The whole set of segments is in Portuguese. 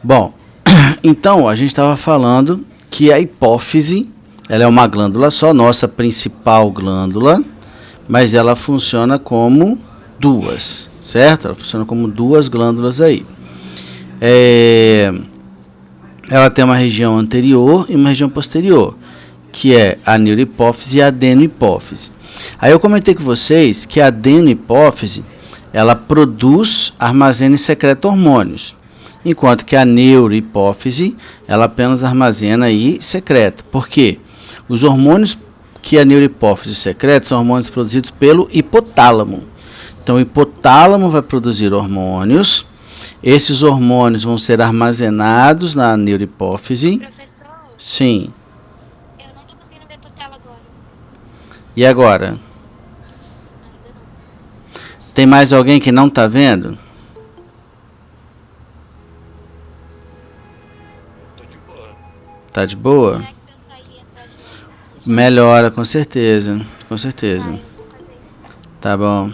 Bom, então a gente estava falando que a hipófise, ela é uma glândula só, nossa principal glândula, mas ela funciona como duas, certo? Ela funciona como duas glândulas aí. Ela tem uma região anterior e uma região posterior, que é a neurohipófise e a adenohipófise. Aí eu comentei com vocês que a adenohipófise, ela produz, armazena e secreta hormônios, enquanto que a neurohipófise, ela apenas armazena e secreta. Por quê? Os hormônios que a neurohipófise secreta são hormônios produzidos pelo hipotálamo. Então o hipotálamo vai produzir hormônios. Esses hormônios vão ser armazenados na neurohipófise. Professor, Sim. eu não tô conseguindo ver tua tela agora. E agora? Ainda não. Tem mais alguém que não está vendo? Tô de boa. Tá de boa? Será que se eu sair e entrar de novo? Melhora, com certeza. Com certeza. Eu vou fazer isso. Tá bom.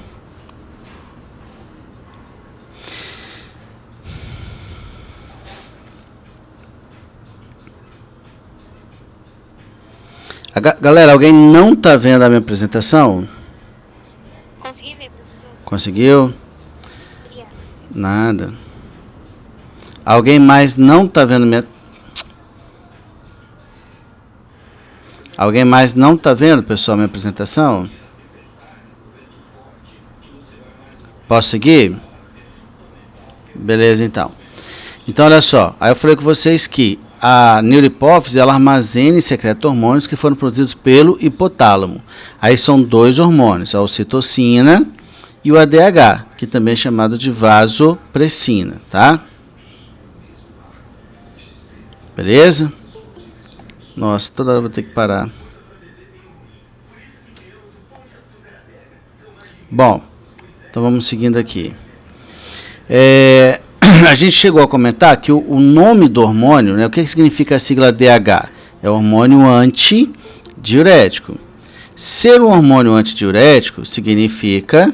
Galera, alguém não tá vendo a minha apresentação? Consegui ver, professor? Conseguiu? Obrigada. Nada. Alguém mais não tá vendo minha... Alguém mais não tá vendo, pessoal, minha apresentação? Posso seguir? Beleza, então. Então, olha só. Aí eu falei com vocês que a neurohipófise, ela armazena e secreta hormônios que foram produzidos pelo hipotálamo. Aí são dois hormônios, a ocitocina e o ADH, que também é chamado de vasopressina, tá? Beleza? Nossa, toda hora eu vou ter que parar. Bom, então vamos seguindo aqui. A gente chegou a comentar que o nome do hormônio, né, o que significa a sigla DH? É hormônio antidiurético. Ser um hormônio antidiurético significa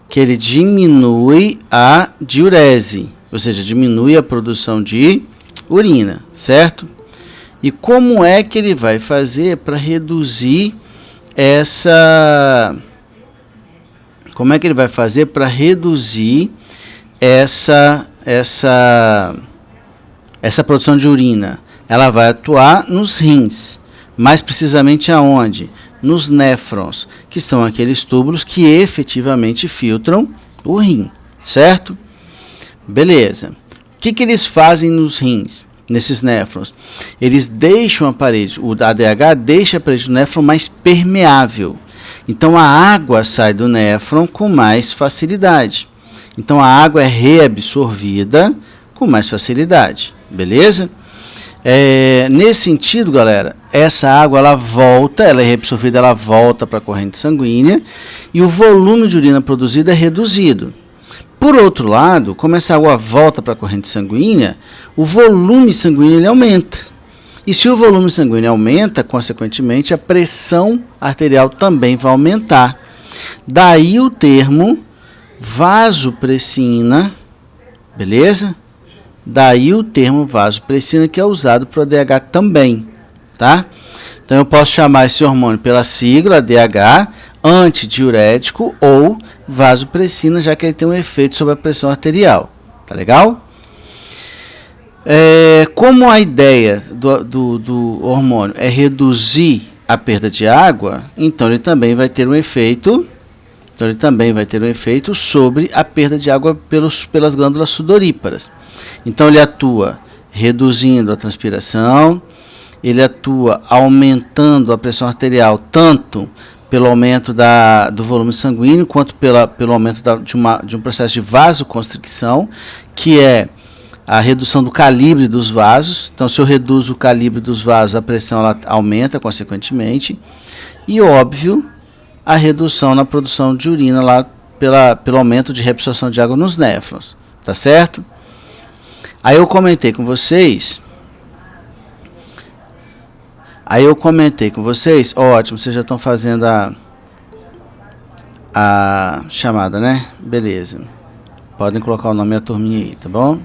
que ele diminui a diurese, ou seja, diminui a produção de urina, certo? E como é que ele vai fazer para reduzir essa... Como é que ele vai fazer para reduzir essa produção de urina? Ela vai atuar nos rins, mais precisamente aonde? Nos néfrons, que são aqueles túbulos que efetivamente filtram o rim, certo? Beleza. O que eles fazem nos rins, nesses néfrons? Eles deixam a parede, o ADH deixa a parede do néfron mais permeável. Então a água sai do néfron com mais facilidade. Então a água é reabsorvida com mais facilidade, beleza? Nesse sentido, galera, essa água ela volta, ela é reabsorvida, ela volta para a corrente sanguínea e o volume de urina produzido é reduzido. Por outro lado, como essa água volta para a corrente sanguínea, o volume sanguíneo ele aumenta. E se o volume sanguíneo aumenta, consequentemente, a pressão arterial também vai aumentar. Daí o termo vasopressina, beleza? Daí o termo vasopressina que é usado para o ADH também, tá? Então eu posso chamar esse hormônio pela sigla ADH, antidiurético ou vasopressina, já que ele tem um efeito sobre a pressão arterial, tá legal? Como a ideia do hormônio é reduzir a perda de água, então ele também vai ter um efeito sobre a perda de água pelas glândulas sudoríparas. Então ele atua reduzindo a transpiração, ele atua aumentando a pressão arterial tanto pelo aumento do volume sanguíneo quanto pelo aumento de um processo de vasoconstricção, que é a redução do calibre dos vasos. Então, se eu reduzo o calibre dos vasos, a pressão ela aumenta consequentemente. E, óbvio, a redução na produção de urina lá pelo aumento de reabsorção de água nos néfrons. Tá certo? Aí eu comentei com vocês. Ótimo, vocês já estão fazendo a chamada, né? Beleza. Podem colocar o nome da turminha aí, tá bom?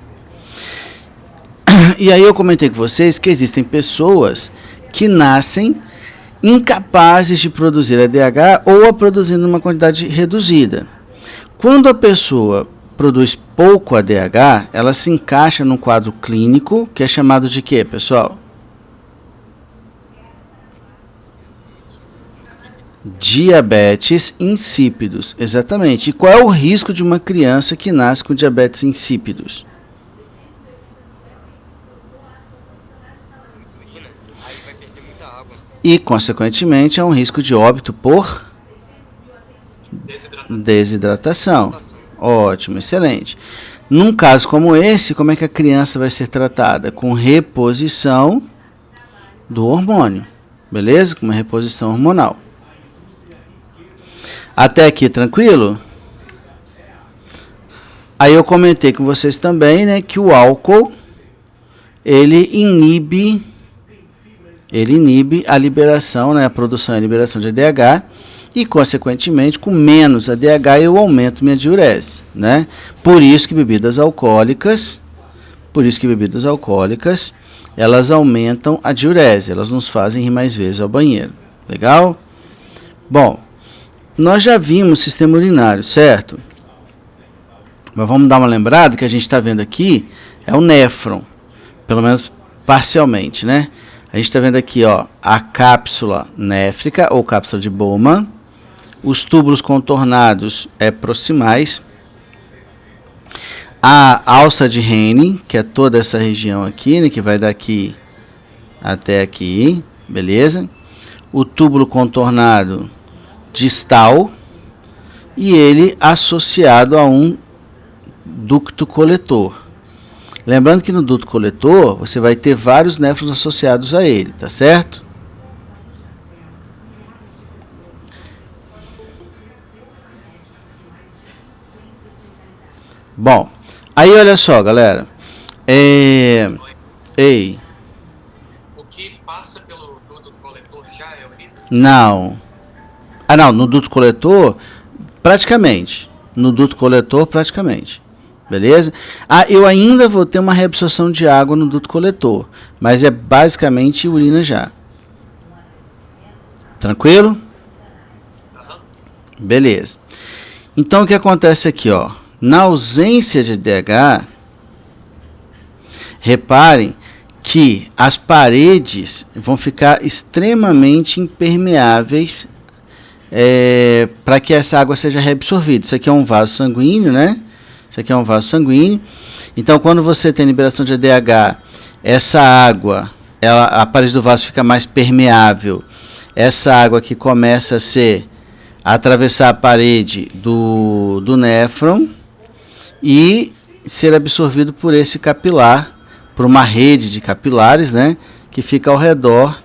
E aí eu comentei com vocês que existem pessoas que nascem incapazes de produzir ADH ou a produzir numa quantidade reduzida. Quando a pessoa produz pouco ADH, ela se encaixa num quadro clínico que é chamado de quê, pessoal? Diabetes insípidos, exatamente. E qual é o risco de uma criança que nasce com diabetes insípidos? Aí vai perder muita água. E, consequentemente, é um risco de óbito por desidratação. Ótimo, excelente. Num caso como esse, como é que a criança vai ser tratada? Com reposição do hormônio, beleza? Com uma reposição hormonal. Até aqui, tranquilo? Aí eu comentei com vocês também, né, que o álcool, ele inibe a liberação, né, a produção e a liberação de ADH, e, consequentemente, com menos ADH eu aumento minha diurese, né? Por isso que bebidas alcoólicas, elas aumentam a diurese, elas nos fazem ir mais vezes ao banheiro. Legal? Bom, nós já vimos o sistema urinário, certo? Mas vamos dar uma lembrada que a gente está vendo aqui é o néfron, pelo menos parcialmente, né? A gente está vendo aqui, ó, a cápsula néfrica ou cápsula de Bowman, os túbulos contornados proximais, a alça de Henle, que é toda essa região aqui, né, que vai daqui até aqui, beleza? O túbulo contornado distal e ele associado a um ducto coletor. Lembrando que no ducto coletor você vai ter vários néfrons associados a ele, tá certo? Bom, aí olha só, galera. Ei. O que passa pelo duto coletor já é urina? Não. Ah, não, no duto coletor, praticamente. No duto coletor, praticamente. Beleza? Ah, eu ainda vou ter uma reabsorção de água no duto coletor, mas é basicamente urina já. Tranquilo? Beleza. Então o que acontece aqui, ó? Na ausência de ADH, reparem que as paredes vão ficar extremamente impermeáveis para que essa água seja reabsorvida. Isso aqui é um vaso sanguíneo, né? Isso aqui é um vaso sanguíneo. Então, quando você tem liberação de ADH, essa água, a parede do vaso fica mais permeável. Essa água aqui começa a atravessar a parede do néfron e ser absorvido por esse capilar, por uma rede de capilares, né, que fica ao redor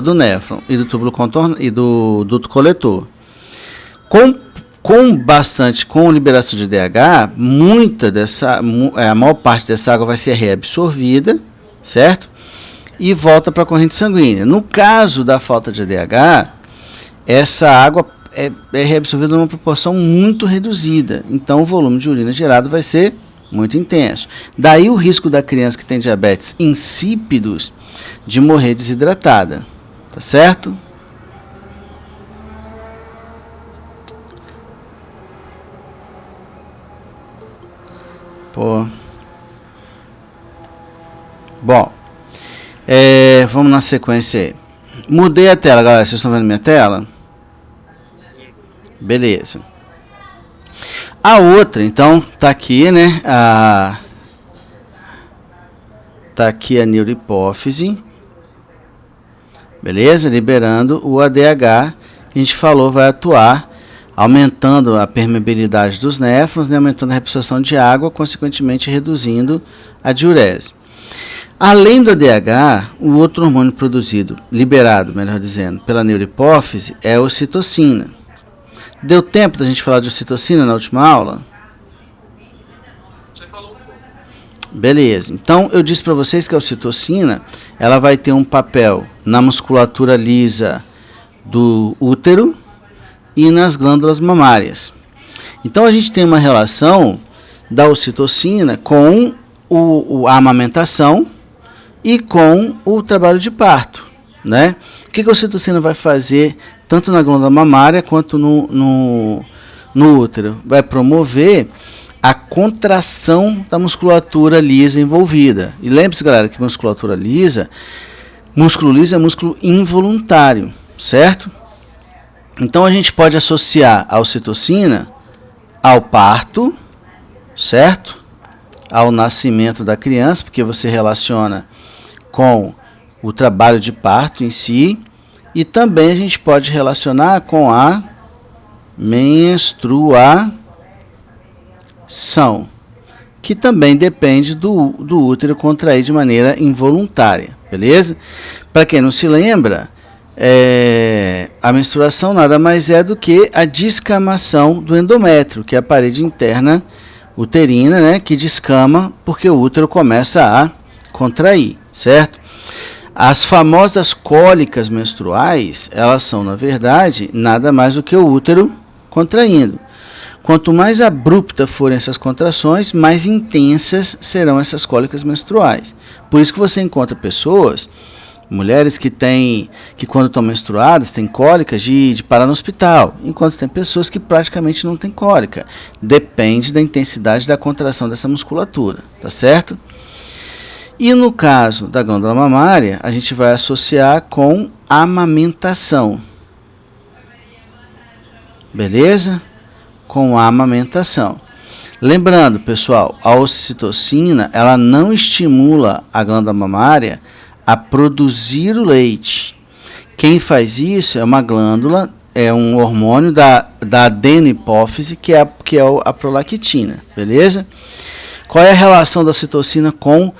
do néfron e do túbulo contorno e do duto coletor. Com liberação de DH, a maior parte dessa água vai ser reabsorvida, certo? E volta para a corrente sanguínea. No caso da falta de ADH, essa água é reabsorvida numa proporção muito reduzida. Então o volume de urina gerado vai ser muito intenso. Daí o risco da criança que tem diabetes insípidos de morrer desidratada. Tá certo? Pô. Bom. Vamos na sequência aí. Mudei a tela, galera. Vocês estão vendo minha tela? Sim. Beleza. A outra, então, tá aqui, né? Tá aqui a neurohipófise. Beleza? Liberando o ADH. Que a gente falou vai atuar aumentando a permeabilidade dos néfrons, né, aumentando a reabsorção de água, consequentemente reduzindo a diurese. Além do ADH, o outro hormônio liberado, melhor dizendo, pela neurohipófise é a ocitocina. Deu tempo da gente falar de ocitocina na última aula? Você falou um pouco. Beleza. Então, eu disse para vocês que a ocitocina ela vai ter um papel na musculatura lisa do útero e nas glândulas mamárias. Então, a gente tem uma relação da ocitocina com a amamentação e com o trabalho de parto, né? O que a ocitocina vai fazer tanto na glândula mamária quanto no útero? Vai promover a contração da musculatura lisa envolvida. E lembre-se, galera, que musculatura lisa, músculo liso é músculo involuntário, certo? Então a gente pode associar a ocitocina ao parto, certo? Ao nascimento da criança, porque você relaciona com o trabalho de parto em si, e também a gente pode relacionar com a menstruação, que também depende do útero contrair de maneira involuntária, beleza? Para quem não se lembra, a menstruação nada mais é do que a descamação do endométrio, que é a parede interna uterina, né, que descama porque o útero começa a contrair, certo? As famosas cólicas menstruais, elas são, na verdade, nada mais do que o útero contraindo. Quanto mais abruptas forem essas contrações, mais intensas serão essas cólicas menstruais. Por isso que você encontra pessoas, mulheres que quando estão menstruadas, têm cólicas de parar no hospital, enquanto tem pessoas que praticamente não têm cólica. Depende da intensidade da contração dessa musculatura, tá certo? E no caso da glândula mamária, a gente vai associar com amamentação. Beleza? Com a amamentação. Lembrando, pessoal, a ocitocina, ela não estimula a glândula mamária a produzir o leite. Quem faz isso é uma glândula, é um hormônio da adenohipófise, que é a prolactina, beleza? Qual é a relação da ocitocina com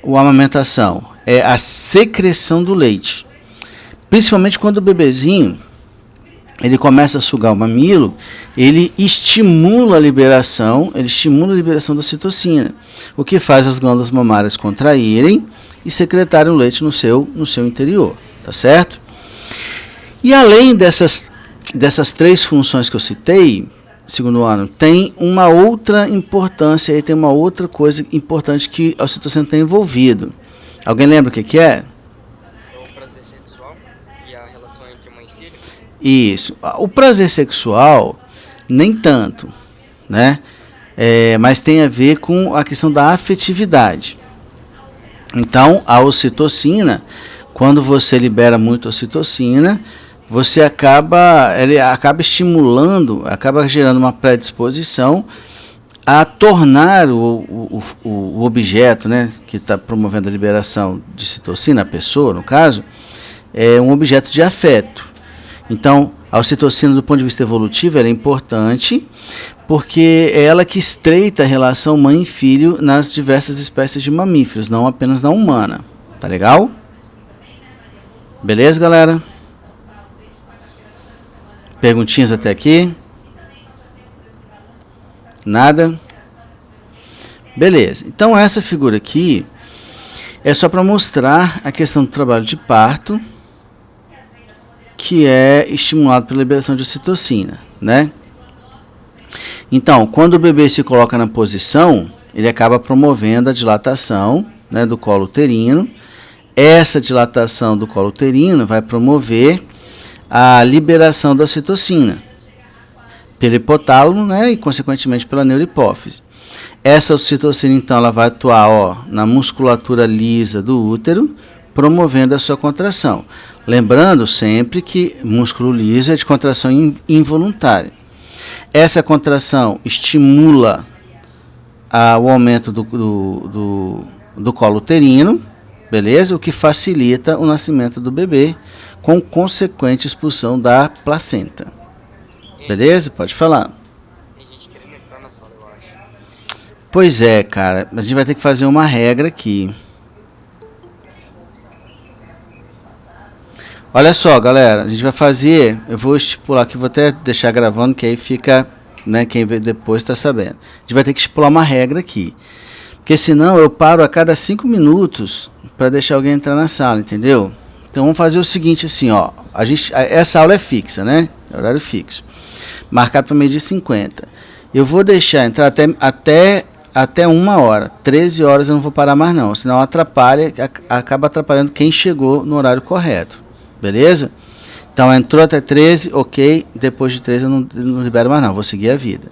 a amamentação? É a secreção do leite. Principalmente quando o bebezinho ele começa a sugar o mamilo, ele estimula a liberação da ocitocina, o que faz as glândulas mamárias contraírem e secretarem o leite no seu interior, tá certo? E além dessas 3 funções que eu citei, segundo ano, tem uma outra importância, aí tem uma outra coisa importante que a ocitocina tem envolvido. Alguém lembra o que é? O prazer sexual e a relação entre mãe e filho? Isso. O prazer sexual, nem tanto, né? Mas tem a ver com a questão da afetividade. Então, a ocitocina, quando você libera muito ocitocina, você acaba estimulando, acaba gerando uma predisposição a tornar o objeto, né, que está promovendo a liberação de ocitocina, a pessoa, no caso, um objeto de afeto. Então, a ocitocina, do ponto de vista evolutivo, ela é importante, porque é ela que estreita a relação mãe e filho nas diversas espécies de mamíferos, não apenas na humana. Tá legal? Beleza, galera? Perguntinhas até aqui? Nada? Beleza. Então essa figura aqui é só para mostrar a questão do trabalho de parto, que é estimulado pela liberação de ocitocina, né? Então, quando o bebê se coloca na posição, ele acaba promovendo a dilatação, né, do colo uterino. Essa dilatação do colo uterino vai promover a liberação da ocitocina pelo hipotálamo, né, e consequentemente pela neurohipófise. Essa ocitocina, então, ela vai atuar na musculatura lisa do útero, promovendo a sua contração. Lembrando sempre que músculo liso é de contração involuntária. Essa contração estimula o aumento do colo uterino, beleza? O que facilita o nascimento do bebê, com consequente expulsão da placenta. Beleza? Pode falar. Tem gente querendo entrar na sala, eu acho. Pois é, cara. A gente vai ter que fazer uma regra aqui. Olha só, galera. A gente vai fazer... Eu vou estipular aqui, vou até deixar gravando, que aí fica... né, quem vê depois está sabendo. A gente vai ter que estipular uma regra aqui. Porque senão eu paro a cada 5 minutos para deixar alguém entrar na sala, entendeu? Então vamos fazer o seguinte assim, ó. Essa aula é fixa, né? É horário fixo. Marcado para meio-dia 50. Eu vou deixar entrar até até 1 hora. 13 horas eu não vou parar mais não, senão atrapalha, acaba atrapalhando quem chegou no horário correto. Beleza? Então entrou até 13, ok. Depois de 13 eu não libero mais não, vou seguir a vida.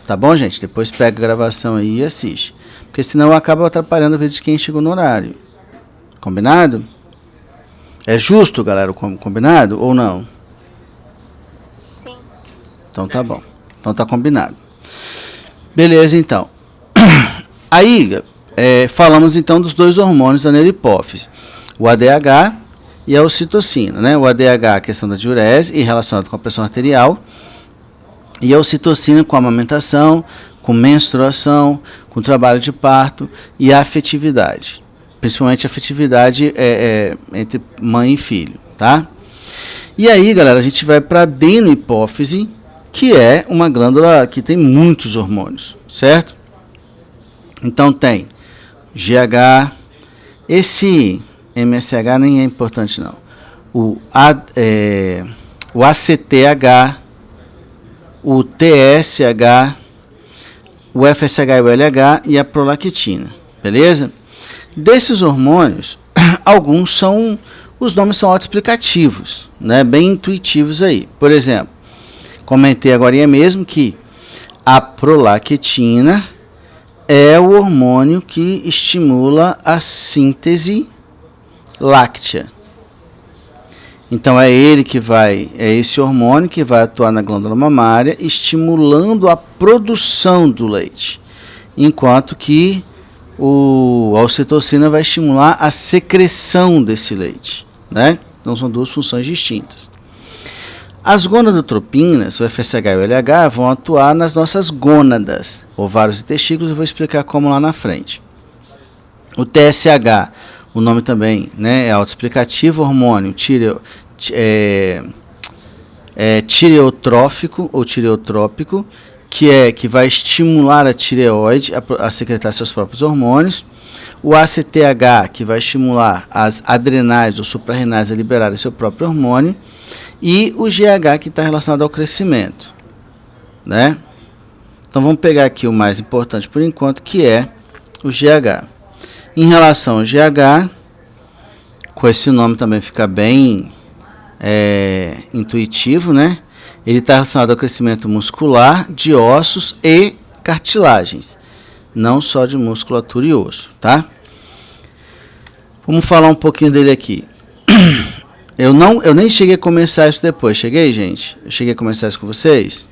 Tá bom, gente? Depois pega a gravação aí e assiste. Porque senão acaba atrapalhando a vida de quem chegou no horário. Combinado? É justo, galera, o combinado ou não? Sim. Então tá bom. Então tá combinado. Beleza, então. Aí, falamos então dos dois hormônios da neurohipófise. O ADH e a ocitocina, né? O ADH, a questão da diurese e relacionado com a pressão arterial. E a ocitocina com a amamentação, com menstruação, com trabalho de parto e a afetividade. Principalmente a afetividade entre mãe e filho, tá? E aí, galera, a gente vai para a adenohipófise, que é uma glândula que tem muitos hormônios, certo? Então tem GH, esse MSH nem é importante não. O ACTH, o TSH, o FSH e o LH e a prolactina, beleza? Desses hormônios, alguns são, os nomes são autoexplicativos, né? Bem intuitivos aí. Por exemplo, comentei agora mesmo que a prolactina é o hormônio que estimula a síntese láctea. Então é esse hormônio que vai atuar na glândula mamária, estimulando a produção do leite, enquanto que a ocitocina vai estimular a secreção desse leite, né? Então são duas funções distintas. As gonadotropinas, o FSH e o LH, vão atuar nas nossas gônadas, ovários e testículos, eu vou explicar como lá na frente. O TSH, o nome também, né, é autoexplicativo, hormônio tireotrófico ou tireotrópico, que vai estimular a tireoide a secretar seus próprios hormônios. O ACTH, que vai estimular as adrenais ou suprarrenais a liberarem seu próprio hormônio. E o GH, que está relacionado ao crescimento, né? Então vamos pegar aqui o mais importante por enquanto, que é o GH. Em relação ao GH, com esse nome também fica bem intuitivo, né? Ele está relacionado ao crescimento muscular, de ossos e cartilagens, não só de musculatura e osso, tá? Vamos falar um pouquinho dele aqui. Eu nem cheguei a começar isso depois, cheguei, gente? Eu cheguei a começar isso com vocês?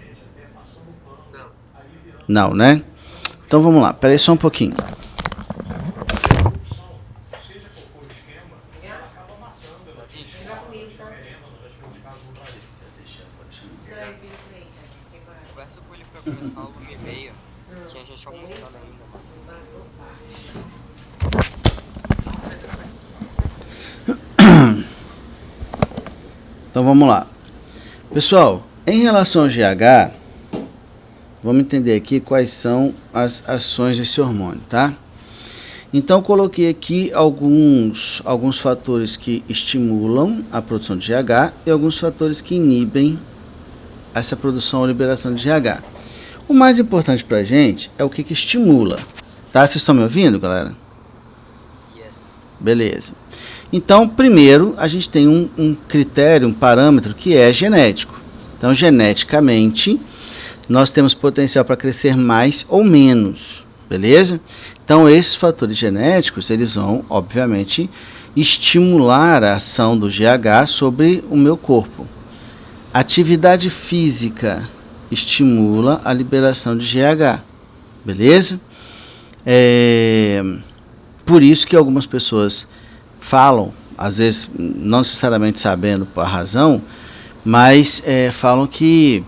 Não, né? Então vamos lá, peraí só um pouquinho. Conversa com ele pra começar o 1h30, que a gente almoçando ainda, mano. Então vamos lá. Pessoal, em relação ao GH, vamos entender aqui quais são as ações desse hormônio, tá? Então eu coloquei aqui alguns fatores que estimulam a produção de GH e alguns fatores que inibem essa produção ou liberação de GH. O mais importante pra gente é o que estimula, tá? Vocês estão me ouvindo, galera? Yes. Beleza. Então, primeiro, a gente tem um critério, um parâmetro que é genético. Então, geneticamente, nós temos potencial para crescer mais ou menos, beleza? Então, esses fatores genéticos, eles vão, obviamente, estimular a ação do GH sobre o meu corpo. Atividade física estimula a liberação de GH, beleza? Por isso que algumas pessoas falam, às vezes não necessariamente sabendo a razão, mas falam que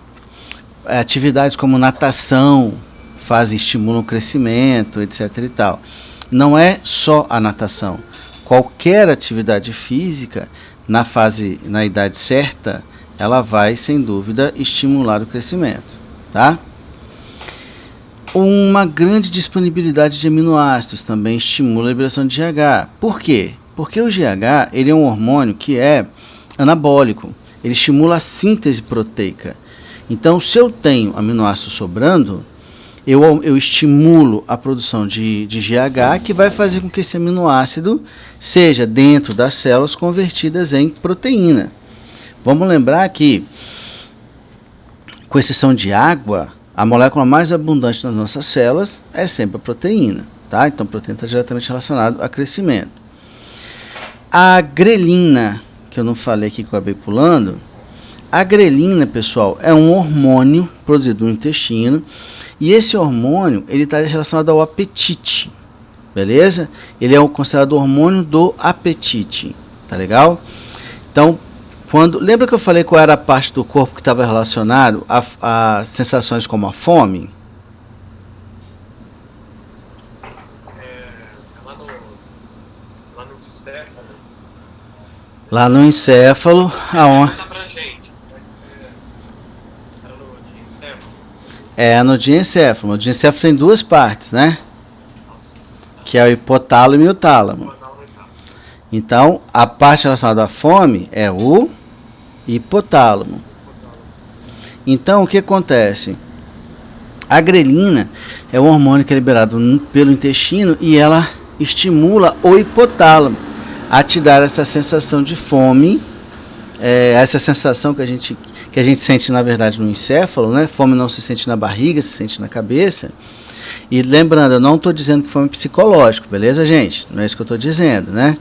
atividades como natação estimulam o crescimento, etc. e tal. Não é só a natação. Qualquer atividade física, na idade certa, ela vai, sem dúvida, estimular o crescimento, tá? Uma grande disponibilidade de aminoácidos também estimula a liberação de GH. Por quê? Porque o GH ele é um hormônio que é anabólico. Ele estimula a síntese proteica. Então, se eu tenho aminoácido sobrando, eu estimulo a produção de GH, que vai fazer com que esse aminoácido seja, dentro das células, convertidas em proteína. Vamos lembrar que, com exceção de água, a molécula mais abundante nas nossas células é sempre a proteína. Tá? Então, a proteína está diretamente relacionada a crescimento. A grelina, que eu não falei aqui, que eu acabei pulando, a grelina, pessoal, é um hormônio produzido no intestino, e esse hormônio ele está relacionado ao apetite, beleza? Ele é considerado o hormônio do apetite, tá legal? Então, lembra que eu falei qual era a parte do corpo que estava relacionado a sensações como a fome? Lá no encéfalo. Lá no encéfalo, aonde? Pra gente, pode ser. Era no diencéfalo. É, no diencéfalo. O diencéfalo tem duas partes, né? Nossa. Que é o hipotálamo e o tálamo. Então, a parte relacionada à fome é o hipotálamo. Então, o que acontece? A grelina é um hormônio que é liberado pelo intestino e ela estimula o hipotálamo a te dar essa sensação de fome, essa sensação que a gente sente, na verdade, no encéfalo, né? Fome não se sente na barriga, se sente na cabeça. E lembrando, eu não estou dizendo que fome é psicológico, beleza, gente? Não é isso que eu estou dizendo, né?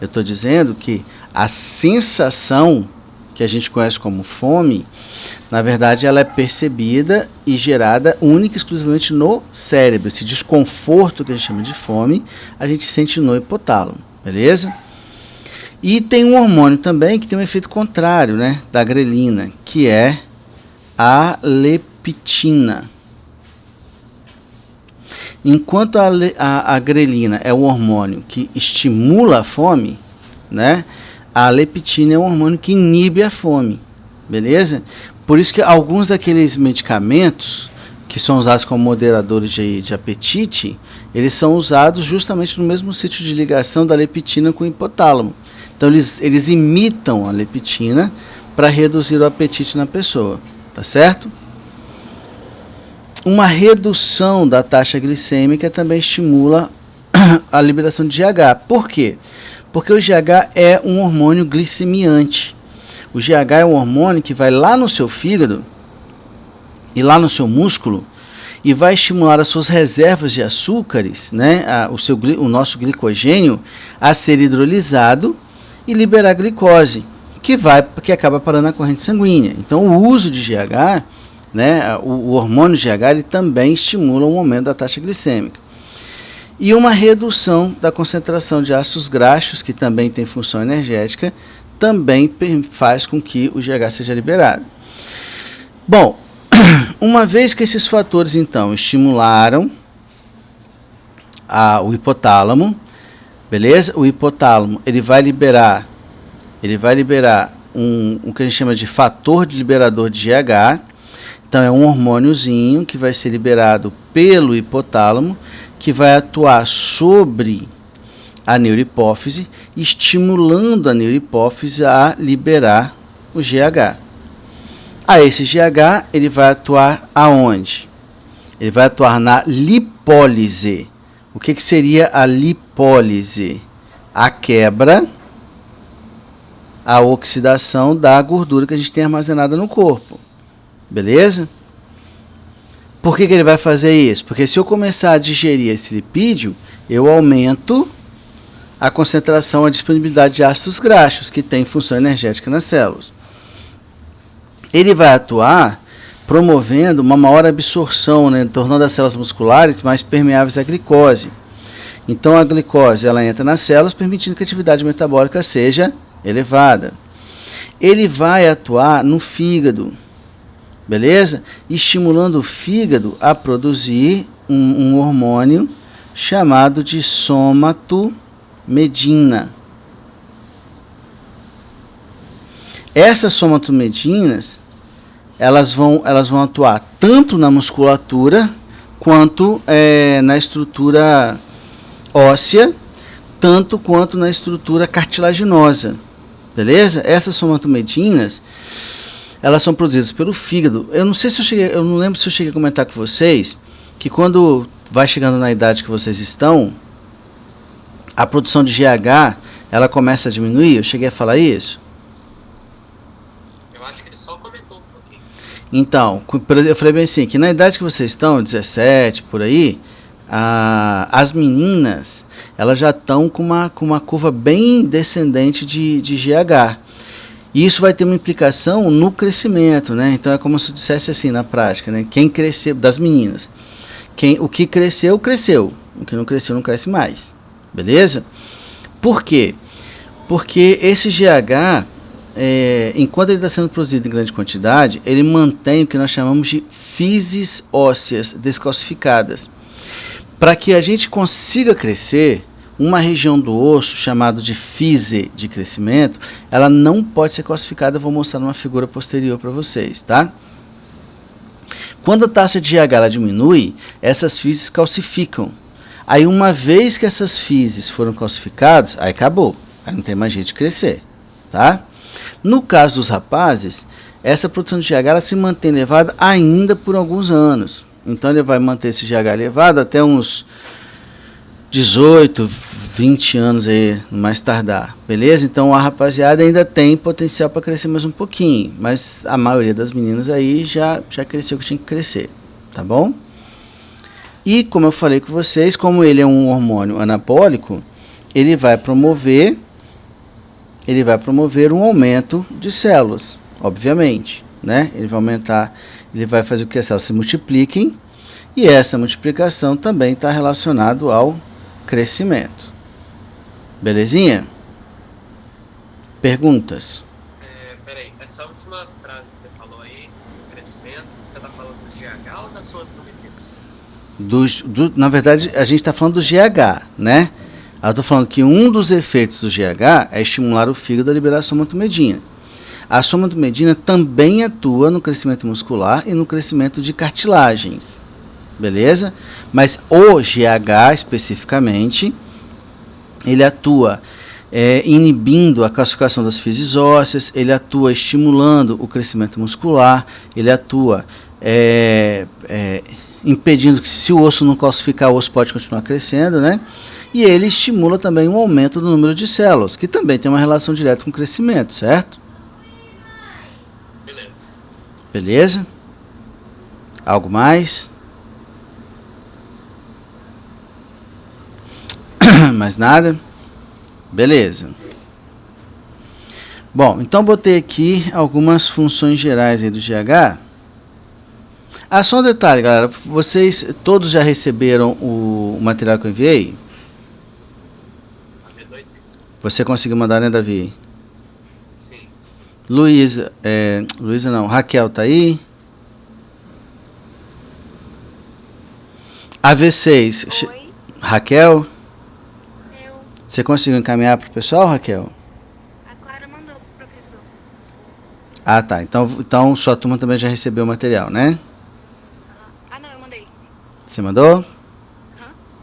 Eu estou dizendo que a sensação que a gente conhece como fome, na verdade, ela é percebida e gerada única e exclusivamente no cérebro. Esse desconforto que a gente chama de fome, a gente sente no hipotálamo, beleza? E tem um hormônio também que tem um efeito contrário, né, da grelina, que é a leptina. Enquanto a grelina é o hormônio que estimula a fome, né, a leptina é um hormônio que inibe a fome, beleza? Por isso que alguns daqueles medicamentos que são usados como moderadores de apetite, eles são usados justamente no mesmo sítio de ligação da leptina com o hipotálamo. Então eles imitam a leptina para reduzir o apetite na pessoa, tá certo? Uma redução da taxa glicêmica também estimula a liberação de GH. Por quê? Porque o GH é um hormônio glicemiante. O GH é um hormônio que vai lá no seu fígado e lá no seu músculo e vai estimular as suas reservas de açúcares, né, o nosso glicogênio, a ser hidrolisado e liberar glicose, que acaba parando na corrente sanguínea. Então, o uso de GH, né, o hormônio GH, ele também estimula o aumento da taxa glicêmica. E uma redução da concentração de ácidos graxos, que também tem função energética, também faz com que o GH seja liberado. Bom, uma vez que esses fatores, então, estimularam o hipotálamo, beleza? O hipotálamo, ele vai liberar um que a gente chama de fator de liberador de GH. Então, é um hormôniozinho que vai ser liberado pelo hipotálamo, que vai atuar sobre a neurohipófise, estimulando a neurohipófise a liberar o GH. Esse GH, ele vai atuar aonde? Ele vai atuar na lipólise. O que seria a lipólise? A quebra, a oxidação da gordura que a gente tem armazenada no corpo. Beleza? Por que ele vai fazer isso? Porque se eu começar a digerir esse lipídio, eu aumento a concentração, a disponibilidade de ácidos graxos, que tem função energética nas células. Ele vai atuar promovendo uma maior absorção, né, tornando as células musculares mais permeáveis à glicose. Então a glicose ela entra nas células, permitindo que a atividade metabólica seja elevada. Ele vai atuar no fígado, beleza? Estimulando o fígado a produzir um hormônio chamado de somatomedina. Essas somatomedinas, elas vão atuar tanto na musculatura quanto na estrutura óssea, tanto quanto na estrutura cartilaginosa, beleza? Essas somatomedinas, elas são produzidas pelo fígado. Eu não lembro se eu cheguei a comentar com vocês que quando vai chegando na idade que vocês estão, a produção de GH, ela começa a diminuir? Eu cheguei a falar isso? Eu acho que ele só comentou um pouquinho. Então, eu falei bem assim, que na idade que vocês estão, 17, por aí, as meninas, elas já estão com uma curva bem descendente de GH. E isso vai ter uma implicação no crescimento, né? Então é como se eu dissesse assim na prática, né? Quem cresceu, das meninas, o que cresceu, cresceu. O que não cresceu, não cresce mais. Beleza? Por quê? Porque esse GH, enquanto ele está sendo produzido em grande quantidade, ele mantém o que nós chamamos de fezes ósseas descalcificadas. Para que a gente consiga crescer, uma região do osso, chamada de fise de crescimento, ela não pode ser calcificada. Eu vou mostrar numa figura posterior para vocês, tá? Quando a taxa de GH ela diminui, essas fezes calcificam. Aí, uma vez que essas fezes foram calcificadas, aí acabou. Aí não tem mais jeito de crescer, tá? No caso dos rapazes, essa produção de GH ela se mantém elevada ainda por alguns anos. Então, ele vai manter esse GH elevado até uns 18, 20 anos aí, mais tardar, beleza? Então a rapaziada ainda tem potencial para crescer mais um pouquinho, mas a maioria das meninas aí já cresceu o que tinha que crescer, tá bom? E como eu falei com vocês, como ele é um hormônio anabólico, ele vai promover um aumento de células, obviamente, né? Ele vai aumentar, ele vai fazer com que as células se multipliquem, e essa multiplicação também está relacionado ao crescimento. Belezinha? Perguntas? Peraí, essa última frase que você falou aí, crescimento, você está falando do GH ou da sua medida? Na verdade, a gente está falando do GH, né? Eu estou falando que um dos efeitos do GH é estimular o fígado a liberar a somatomedina. A somatomedina também atua no crescimento muscular e no crescimento de cartilagens. Beleza? Mas o GH especificamente, ele atua inibindo a calcificação das fezes ósseas, ele atua estimulando o crescimento muscular, ele atua impedindo que, se o osso não calcificar, o osso pode continuar crescendo, né? E ele estimula também um aumento do número de células, que também tem uma relação direta com o crescimento, certo? Beleza. Beleza? Algo mais? Mais nada? Beleza. Bom, então botei aqui algumas funções gerais aí do GH. Só um detalhe, galera. Vocês todos já receberam o material que eu enviei? Você conseguiu mandar, né, Davi? Sim. Luísa não, Raquel tá aí? AV6. Oi, Raquel? eu. Você conseguiu encaminhar para o pessoal, Raquel? A Clara mandou pro professor. Ah, tá. Então sua turma também já recebeu o material, né? Ah, não, eu mandei. Você mandou? Aham.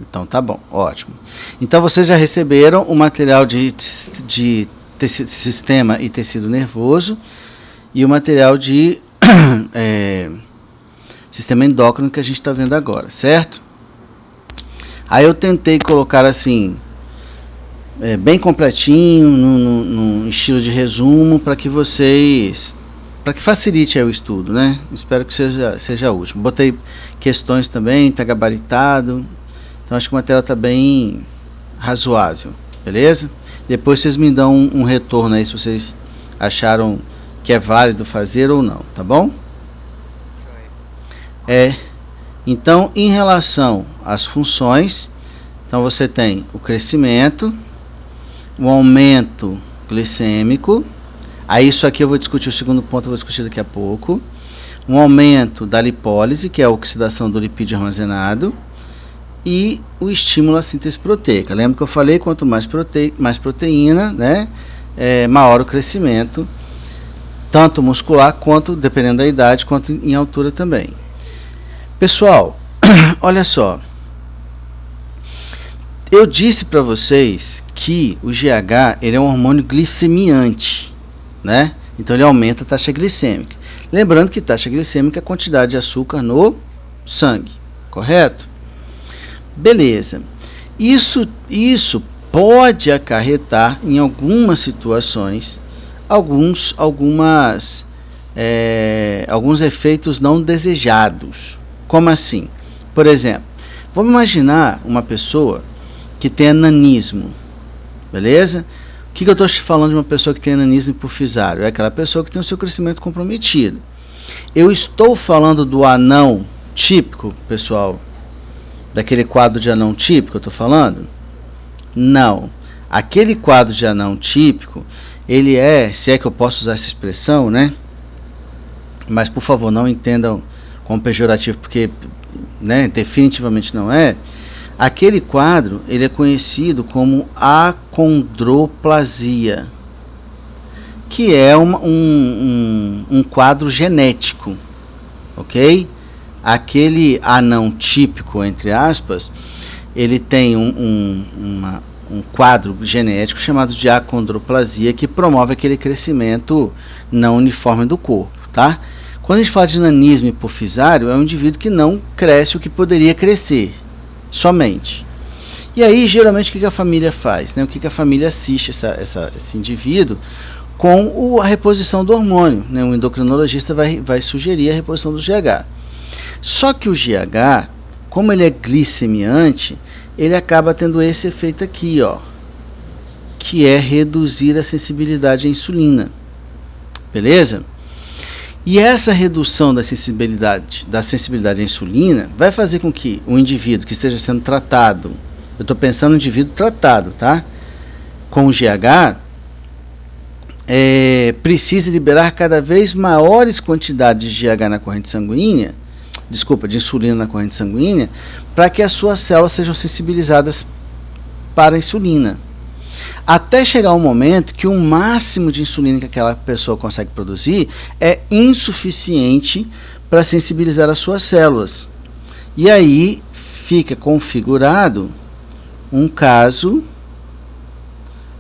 Então tá bom, ótimo. Então vocês já receberam o material de sistema e tecido nervoso e o material de sistema endócrino que a gente está vendo agora, certo? Aí eu tentei colocar assim, bem completinho, num estilo de resumo, para que facilite aí o estudo, né? Espero que seja útil. Botei questões também, está gabaritado, então acho que o material está bem razoável, beleza? Depois vocês me dão um retorno aí se vocês acharam que é válido fazer ou não, tá bom? Então, em relação às funções, então você tem o crescimento, o aumento glicêmico, aí isso aqui eu vou discutir, o segundo ponto eu vou discutir daqui a pouco, um aumento da lipólise, que é a oxidação do lipídio armazenado, e o estímulo à síntese proteica. Lembra que eu falei, quanto mais proteína, né, maior o crescimento, tanto muscular, quanto, dependendo da idade, quanto em altura também. Pessoal, olha só, eu disse para vocês que o GH ele é um hormônio glicemiante, né? Então ele aumenta a taxa glicêmica. Lembrando que taxa glicêmica é a quantidade de açúcar no sangue, correto? Beleza. Isso pode acarretar em algumas situações alguns efeitos não desejados. Como assim? Por exemplo, vamos imaginar uma pessoa que tem nanismo, beleza? O que eu estou falando de uma pessoa que tem nanismo hipofisário? É aquela pessoa que tem o seu crescimento comprometido. Eu estou falando do anão típico, pessoal, daquele quadro de anão típico, eu estou falando? Não. Aquele quadro de anão típico, ele é, se é que eu posso usar essa expressão, né? Mas, por favor, não entendam como pejorativo, porque, né, definitivamente não é. Aquele quadro, ele é conhecido como acondroplasia, que é um quadro genético, ok? Aquele anão típico, entre aspas, ele tem um quadro genético chamado de acondroplasia, que promove aquele crescimento não uniforme do corpo, tá? Quando a gente fala de nanismo hipofisário, é um indivíduo que não cresce o que poderia crescer, somente. E aí, geralmente, o que a família faz? Né? O que a família assiste esse indivíduo com a reposição do hormônio, né? O endocrinologista vai sugerir a reposição do GH. Só que o GH, como ele é glicemiante, ele acaba tendo esse efeito aqui, ó, que é reduzir a sensibilidade à insulina. Beleza? E essa redução da sensibilidade à insulina vai fazer com que o indivíduo que esteja sendo tratado, eu estou pensando no indivíduo tratado, tá? Com o GH, precise liberar cada vez maiores quantidades de GH na corrente sanguínea, de insulina na corrente sanguínea, para que as suas células sejam sensibilizadas para a insulina. Até chegar um momento que o máximo de insulina que aquela pessoa consegue produzir é insuficiente para sensibilizar as suas células. E aí fica configurado um caso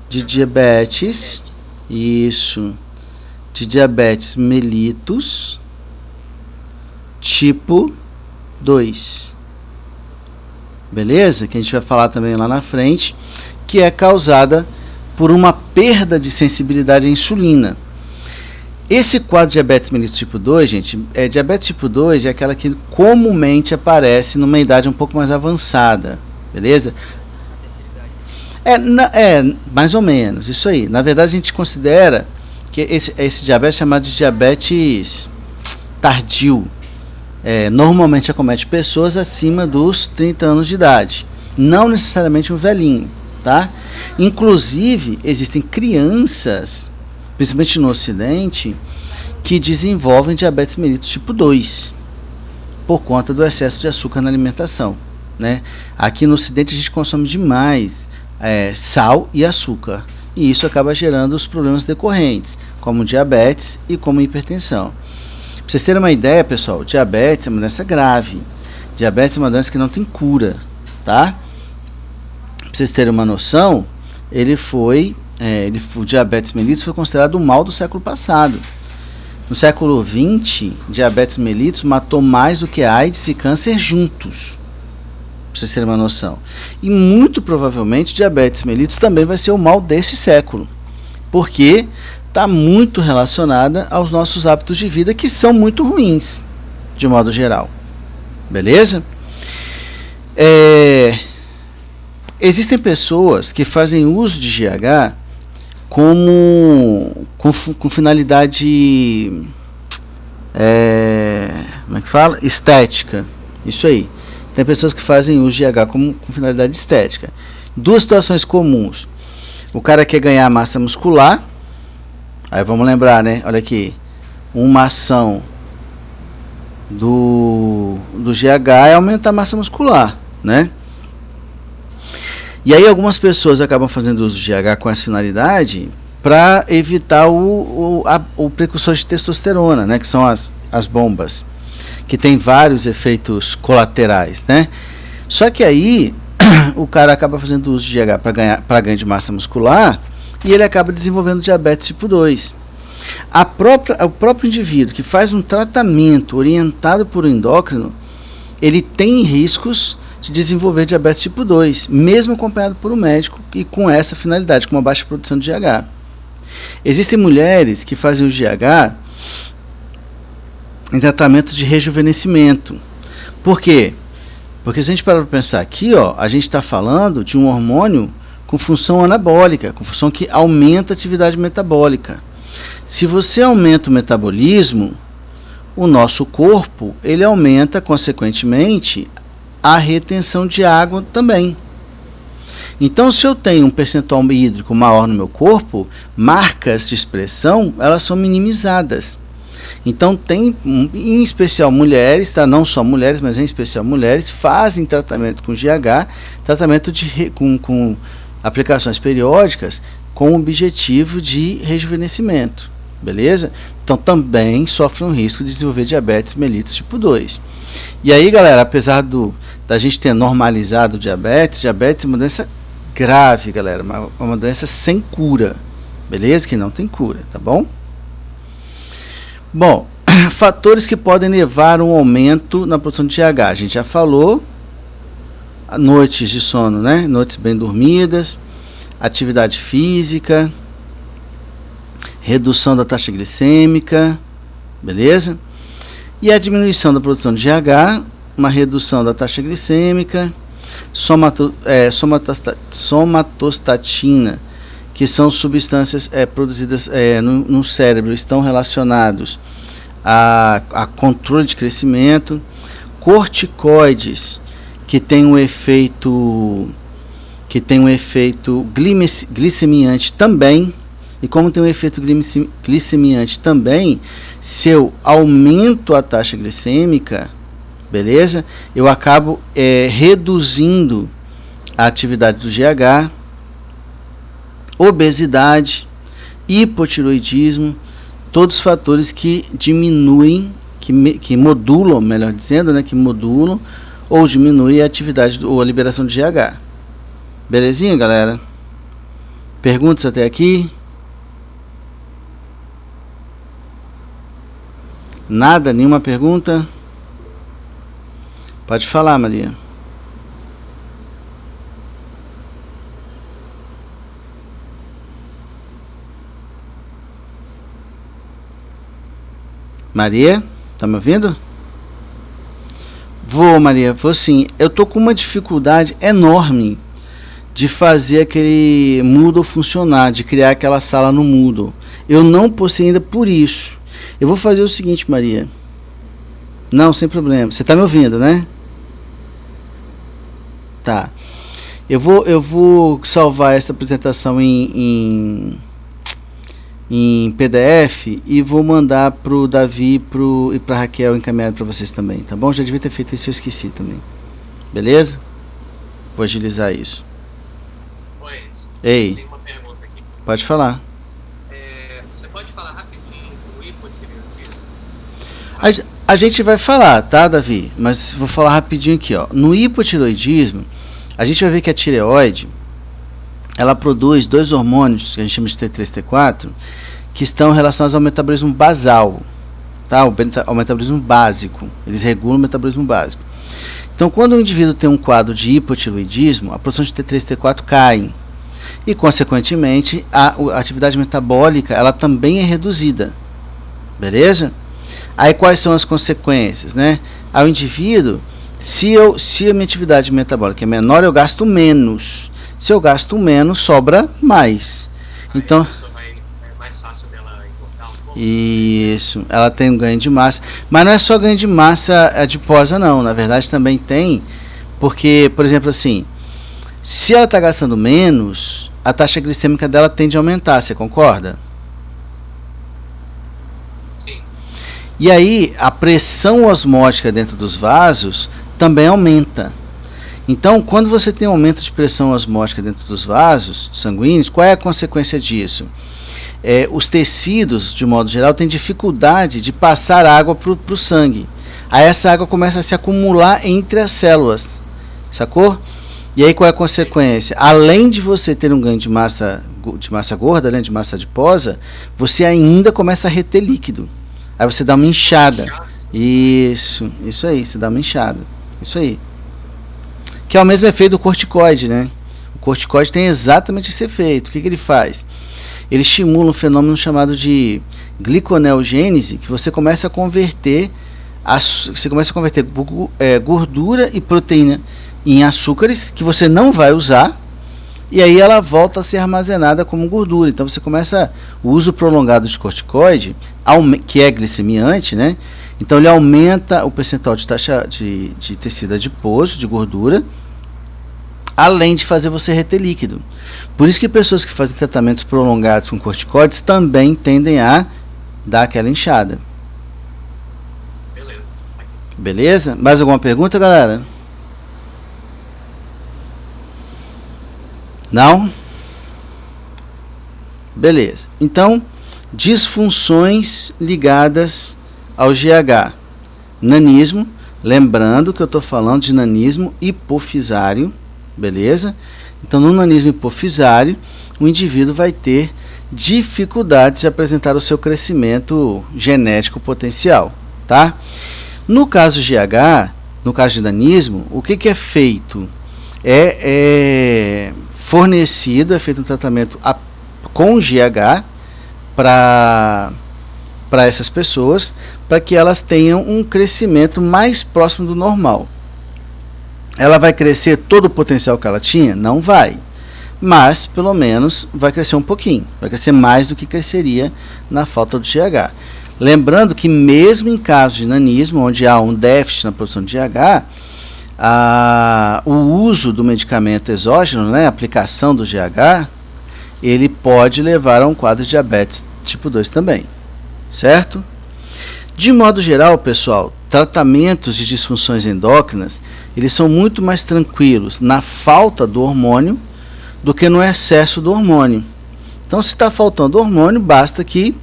de diabetes, de diabetes mellitus tipo 2. Beleza? Que a gente vai falar também lá na frente, que é causada por uma perda de sensibilidade à insulina. Esse quadro de diabetes mellitus tipo 2, gente, diabetes tipo 2 é aquela que comumente aparece numa idade um pouco mais avançada, beleza? Mais ou menos, isso aí. Na verdade, a gente considera que esse diabetes é chamado de diabetes tardio. Normalmente acomete pessoas acima dos 30 anos de idade, não necessariamente um velhinho, tá? Inclusive, existem crianças, principalmente no Ocidente, que desenvolvem diabetes mellitus tipo 2, por conta do excesso de açúcar na alimentação, né? Aqui no Ocidente a gente consome demais sal e açúcar, e isso acaba gerando os problemas decorrentes, como diabetes e como hipertensão. Para vocês terem uma ideia, pessoal, diabetes é uma doença grave. Diabetes é uma doença que não tem cura, tá? Para vocês terem uma noção, o diabetes mellitus foi considerado o mal do século passado. No século XX, diabetes mellitus matou mais do que AIDS e câncer juntos. Para vocês terem uma noção. E muito provavelmente diabetes mellitus também vai ser o mal desse século. Porque está muito relacionada aos nossos hábitos de vida, que são muito ruins, de modo geral. Beleza? Existem pessoas que fazem uso de GH com finalidade como é que fala? Estética. Isso aí. Tem pessoas que fazem uso de GH com finalidade estética. Duas situações comuns. O cara quer ganhar massa muscular. Aí vamos lembrar, né? Olha aqui. Uma ação do GH é aumentar a massa muscular, né? E aí algumas pessoas acabam fazendo uso de GH com essa finalidade para evitar o precursor de testosterona, né? Que são as bombas, que tem vários efeitos colaterais, né? Só que aí o cara acaba fazendo uso de GH para ganho de massa muscular, e ele acaba desenvolvendo diabetes tipo 2. O próprio indivíduo que faz um tratamento orientado por um endócrino, ele tem riscos de desenvolver diabetes tipo 2, mesmo acompanhado por um médico e com essa finalidade, com uma baixa produção de GH. Existem mulheres que fazem o GH em tratamentos de rejuvenescimento. Por quê? Porque se a gente parar para pensar aqui, ó, a gente está falando de um hormônio com função anabólica, com função que aumenta a atividade metabólica. Se você aumenta o metabolismo, o nosso corpo ele aumenta, consequentemente, a retenção de água também. Então, se eu tenho um percentual hídrico maior no meu corpo, marcas de expressão, elas são minimizadas. Então, tem, em especial mulheres, tá? Não só mulheres, mas em especial mulheres, fazem tratamento com GH, tratamento com aplicações periódicas, com o objetivo de rejuvenescimento, beleza? Então, também sofrem um risco de desenvolver diabetes mellitus tipo 2. E aí, galera, apesar da gente ter normalizado o diabetes é uma doença grave, galera, uma doença sem cura, beleza? Que não tem cura, tá bom? Bom, fatores que podem levar a um aumento na produção de GH, a gente já falou, noites de sono, né? Noites bem dormidas, atividade física, redução da taxa glicêmica, beleza? E a diminuição da produção de GH, uma redução da taxa glicêmica, somatostatina, que são substâncias produzidas no cérebro, estão relacionados a controle de crescimento, corticoides, que tem um efeito glicemiante também. E como tem um efeito glicemiante também, se eu aumento a taxa glicêmica, beleza? Eu acabo reduzindo a atividade do GH, obesidade, hipotiroidismo, todos fatores que diminuem, que modulam, melhor dizendo, né, que modulam ou diminuem a atividade ou a liberação de GH. Belezinha, galera? Perguntas até aqui? Nada? Nenhuma pergunta? Pode falar, Maria. Maria, tá me ouvindo? Vou, Maria, vou sim. Eu tô com uma dificuldade enorme de fazer aquele Moodle funcionar, de criar aquela sala no Moodle. Eu não postei ainda por isso. Eu vou fazer o seguinte, Maria. Não, sem problema. Você tá me ouvindo, né? Tá. Eu vou salvar essa apresentação em PDF e vou mandar pro Davi e pra Raquel encaminhado para vocês também, tá bom? Já devia ter feito isso, eu esqueci também. Beleza? Vou agilizar isso. Oi, Ei. tem uma pergunta aqui. Pode falar. Você pode falar rapidinho do hipotireoidismo? A gente vai falar, tá, Davi? Mas vou falar rapidinho aqui, ó. No hipotireoidismo, a gente vai ver que a tireoide, ela produz dois hormônios, que a gente chama de T3 e T4, que estão relacionados ao metabolismo basal, tá? Ao metabolismo básico. Eles regulam o metabolismo básico. Então, quando o indivíduo tem um quadro de hipotireoidismo, a produção de T3 e T4 cai. E, consequentemente, a atividade metabólica ela também é reduzida. Beleza? Aí, quais são as consequências, né? Ao indivíduo, se a minha atividade metabólica é menor, eu gasto menos. Se eu gasto menos, sobra mais. Então, é mais fácil dela engordar um pouco. Isso, ela tem um ganho de massa. Mas não é só ganho de massa adiposa, não. Na verdade, também tem. Porque, por exemplo, assim, se ela está gastando menos, a taxa glicêmica dela tende a aumentar. Você concorda? Sim. E aí, a pressão osmótica dentro dos vasos também aumenta. Então, quando você tem um aumento de pressão osmótica dentro dos vasos sanguíneos, qual é a consequência disso? Os tecidos, de modo geral, têm dificuldade de passar água para o sangue. Aí essa água começa a se acumular entre as células, sacou? E aí qual é a consequência? Além de você ter um ganho de massa gorda, além de massa adiposa, você ainda começa a reter líquido. Aí você dá uma inchada. Isso aí, você dá uma inchada. Isso aí. Que é o mesmo efeito do corticoide, né? O corticoide tem exatamente esse efeito. O que ele faz? Ele estimula um fenômeno chamado de gliconeogênese, que você começa a converter gordura e proteína em açúcares que você não vai usar, e aí ela volta a ser armazenada como gordura. Então você começa o uso prolongado de corticoide, que é glicemiante, né? Então ele aumenta o percentual de taxa de tecido adiposo, de gordura, além de fazer você reter líquido. Por isso que pessoas que fazem tratamentos prolongados com corticoides também tendem a dar aquela inchada. Beleza. Beleza? Mais alguma pergunta, galera? Não? Beleza. Então, disfunções ligadas ao GH. Nanismo, lembrando que eu estou falando de nanismo hipofisário, beleza? Então, no nanismo hipofisário, o indivíduo vai ter dificuldades de apresentar o seu crescimento genético potencial, tá? No caso GH, no caso de nanismo, o que é feito? É feito um tratamento com GH para essas pessoas, para que elas tenham um crescimento mais próximo do normal. Ela vai crescer todo o potencial que ela tinha? Não vai. Mas, pelo menos, vai crescer um pouquinho. Vai crescer mais do que cresceria na falta do GH. Lembrando que mesmo em caso de nanismo, onde há um déficit na produção de GH, o uso do medicamento exógeno, né, a aplicação do GH, ele pode levar a um quadro de diabetes tipo 2 também. Certo? De modo geral, pessoal, tratamentos de disfunções endócrinas, eles são muito mais tranquilos na falta do hormônio do que no excesso do hormônio. Então, se está faltando hormônio, basta que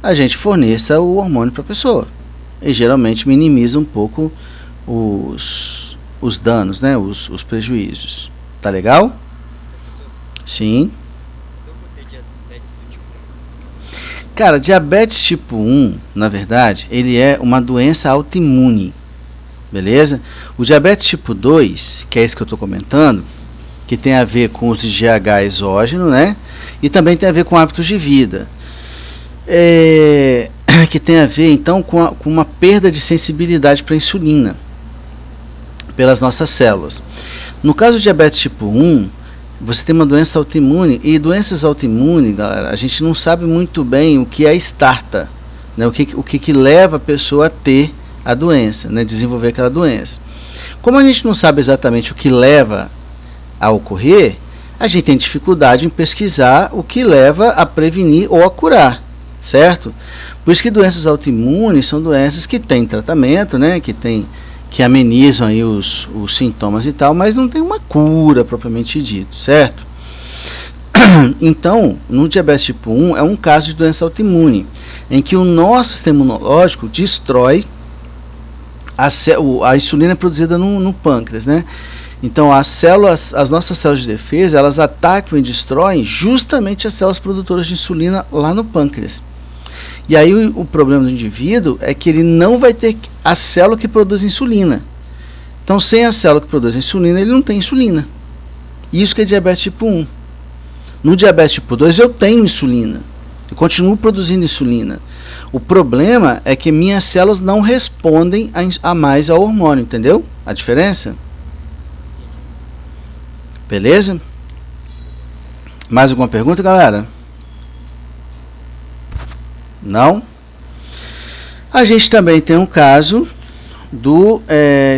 a gente forneça o hormônio para a pessoa. E geralmente minimiza um pouco os danos, né? Os prejuízos. Tá legal? Sim. Cara, diabetes tipo 1, na verdade, ele é uma doença autoimune. Beleza? O diabetes tipo 2, que é esse que eu estou comentando, que tem a ver com o uso de GH exógeno, né? E também tem a ver com hábitos de vida. Que tem a ver, então, com uma perda de sensibilidade para a insulina pelas nossas células. No caso do diabetes tipo 1, você tem uma doença autoimune, e doenças autoimunes, galera, a gente não sabe muito bem o que é starta, né? O que leva a pessoa a ter a doença, né? Desenvolver aquela doença. Como a gente não sabe exatamente o que leva a ocorrer, a gente tem dificuldade em pesquisar o que leva a prevenir ou a curar, certo? Por isso que doenças autoimunes são doenças que têm tratamento, né? Que amenizam aí os sintomas e tal, mas não tem uma cura propriamente dito, certo? Então, no diabetes tipo 1 é um caso de doença autoimune, em que o nosso sistema imunológico destrói a insulina produzida no pâncreas, né? Então, as nossas células de defesa, elas atacam e destroem justamente as células produtoras de insulina lá no pâncreas. E aí o problema do indivíduo é que ele não vai ter a célula que produz insulina. Então, sem a célula que produz insulina, ele não tem insulina. Isso que é diabetes tipo 1. No diabetes tipo 2, eu tenho insulina. Eu continuo produzindo insulina. O problema é que minhas células não respondem a mais ao hormônio, entendeu? A diferença? Beleza? Mais alguma pergunta, galera? Não? A gente também tem um caso do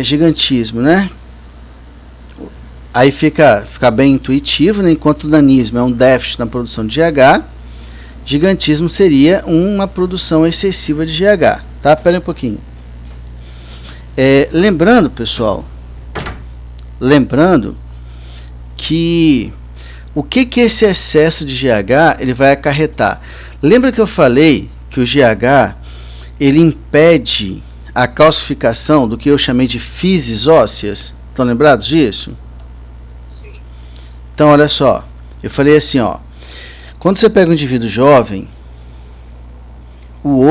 gigantismo, né? Aí fica bem intuitivo, né? Enquanto o nanismo é um déficit na produção de GH, gigantismo seria uma produção excessiva de GH, tá? Espera um pouquinho. Lembrando, pessoal, que o que esse excesso de GH ele vai acarretar? Lembra que eu falei que o GH ele impede a calcificação do que eu chamei de fezes ósseas? Estão lembrados disso? Sim. Então, olha só. Eu falei assim, ó. Quando você pega um indivíduo jovem, o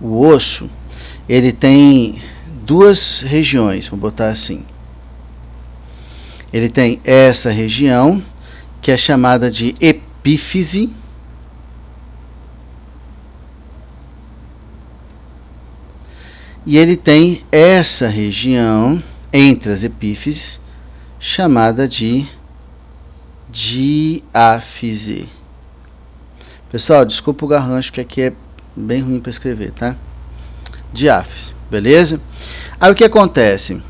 o osso, ele tem duas regiões, vou botar assim. Ele tem essa região, que é chamada de epífise, e ele tem essa região entre as epífises, chamada de diáfise. Pessoal, desculpa o garrancho, que aqui é bem ruim para escrever, tá? Diáfise, beleza? Aí o que acontece?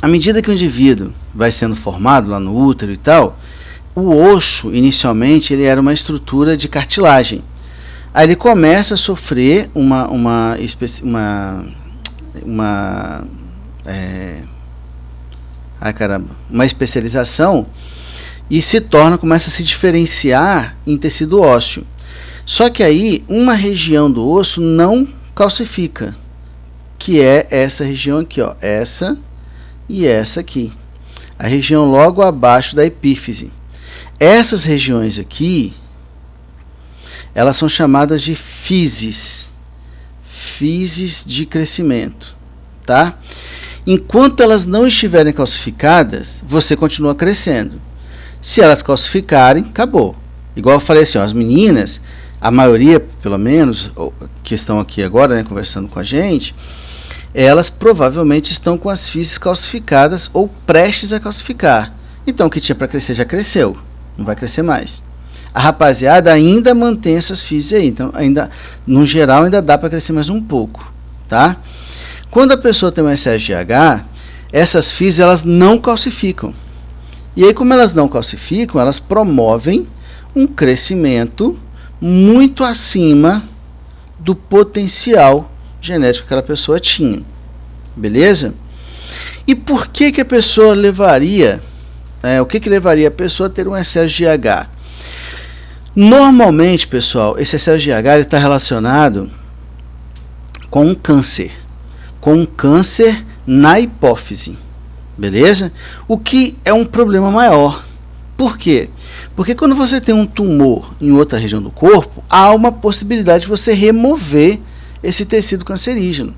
À medida que o indivíduo vai sendo formado lá no útero e tal, o osso, inicialmente, ele era uma estrutura de cartilagem. Aí ele começa a sofrer uma especialização e começa a se diferenciar em tecido ósseo. Só que aí uma região do osso não calcifica, que é essa região aqui, ó, essa e essa aqui, a região logo abaixo da epífise. Essas regiões aqui, elas são chamadas de fises de crescimento, tá? Enquanto elas não estiverem calcificadas, você continua crescendo. Se elas calcificarem, acabou. Igual eu falei assim, ó, as meninas, a maioria, pelo menos, que estão aqui agora, né, conversando com a gente, elas provavelmente estão com as fises calcificadas ou prestes a calcificar. Então o que tinha para crescer já cresceu, não vai crescer mais. A rapaziada ainda mantém essas fises aí, então ainda, no geral, ainda dá para crescer mais um pouco, tá? Quando a pessoa tem um excesso de H, essas fises elas não calcificam. E aí, como elas não calcificam, elas promovem um crescimento muito acima do potencial genético que aquela pessoa tinha. Beleza? E por que a pessoa levaria, o que levaria a pessoa a ter um excesso de H? Normalmente, pessoal, esse excesso de H está relacionado com um câncer. Com um câncer na hipófise. Beleza? O que é um problema maior. Por quê? Porque quando você tem um tumor em outra região do corpo, há uma possibilidade de você remover esse tecido cancerígeno.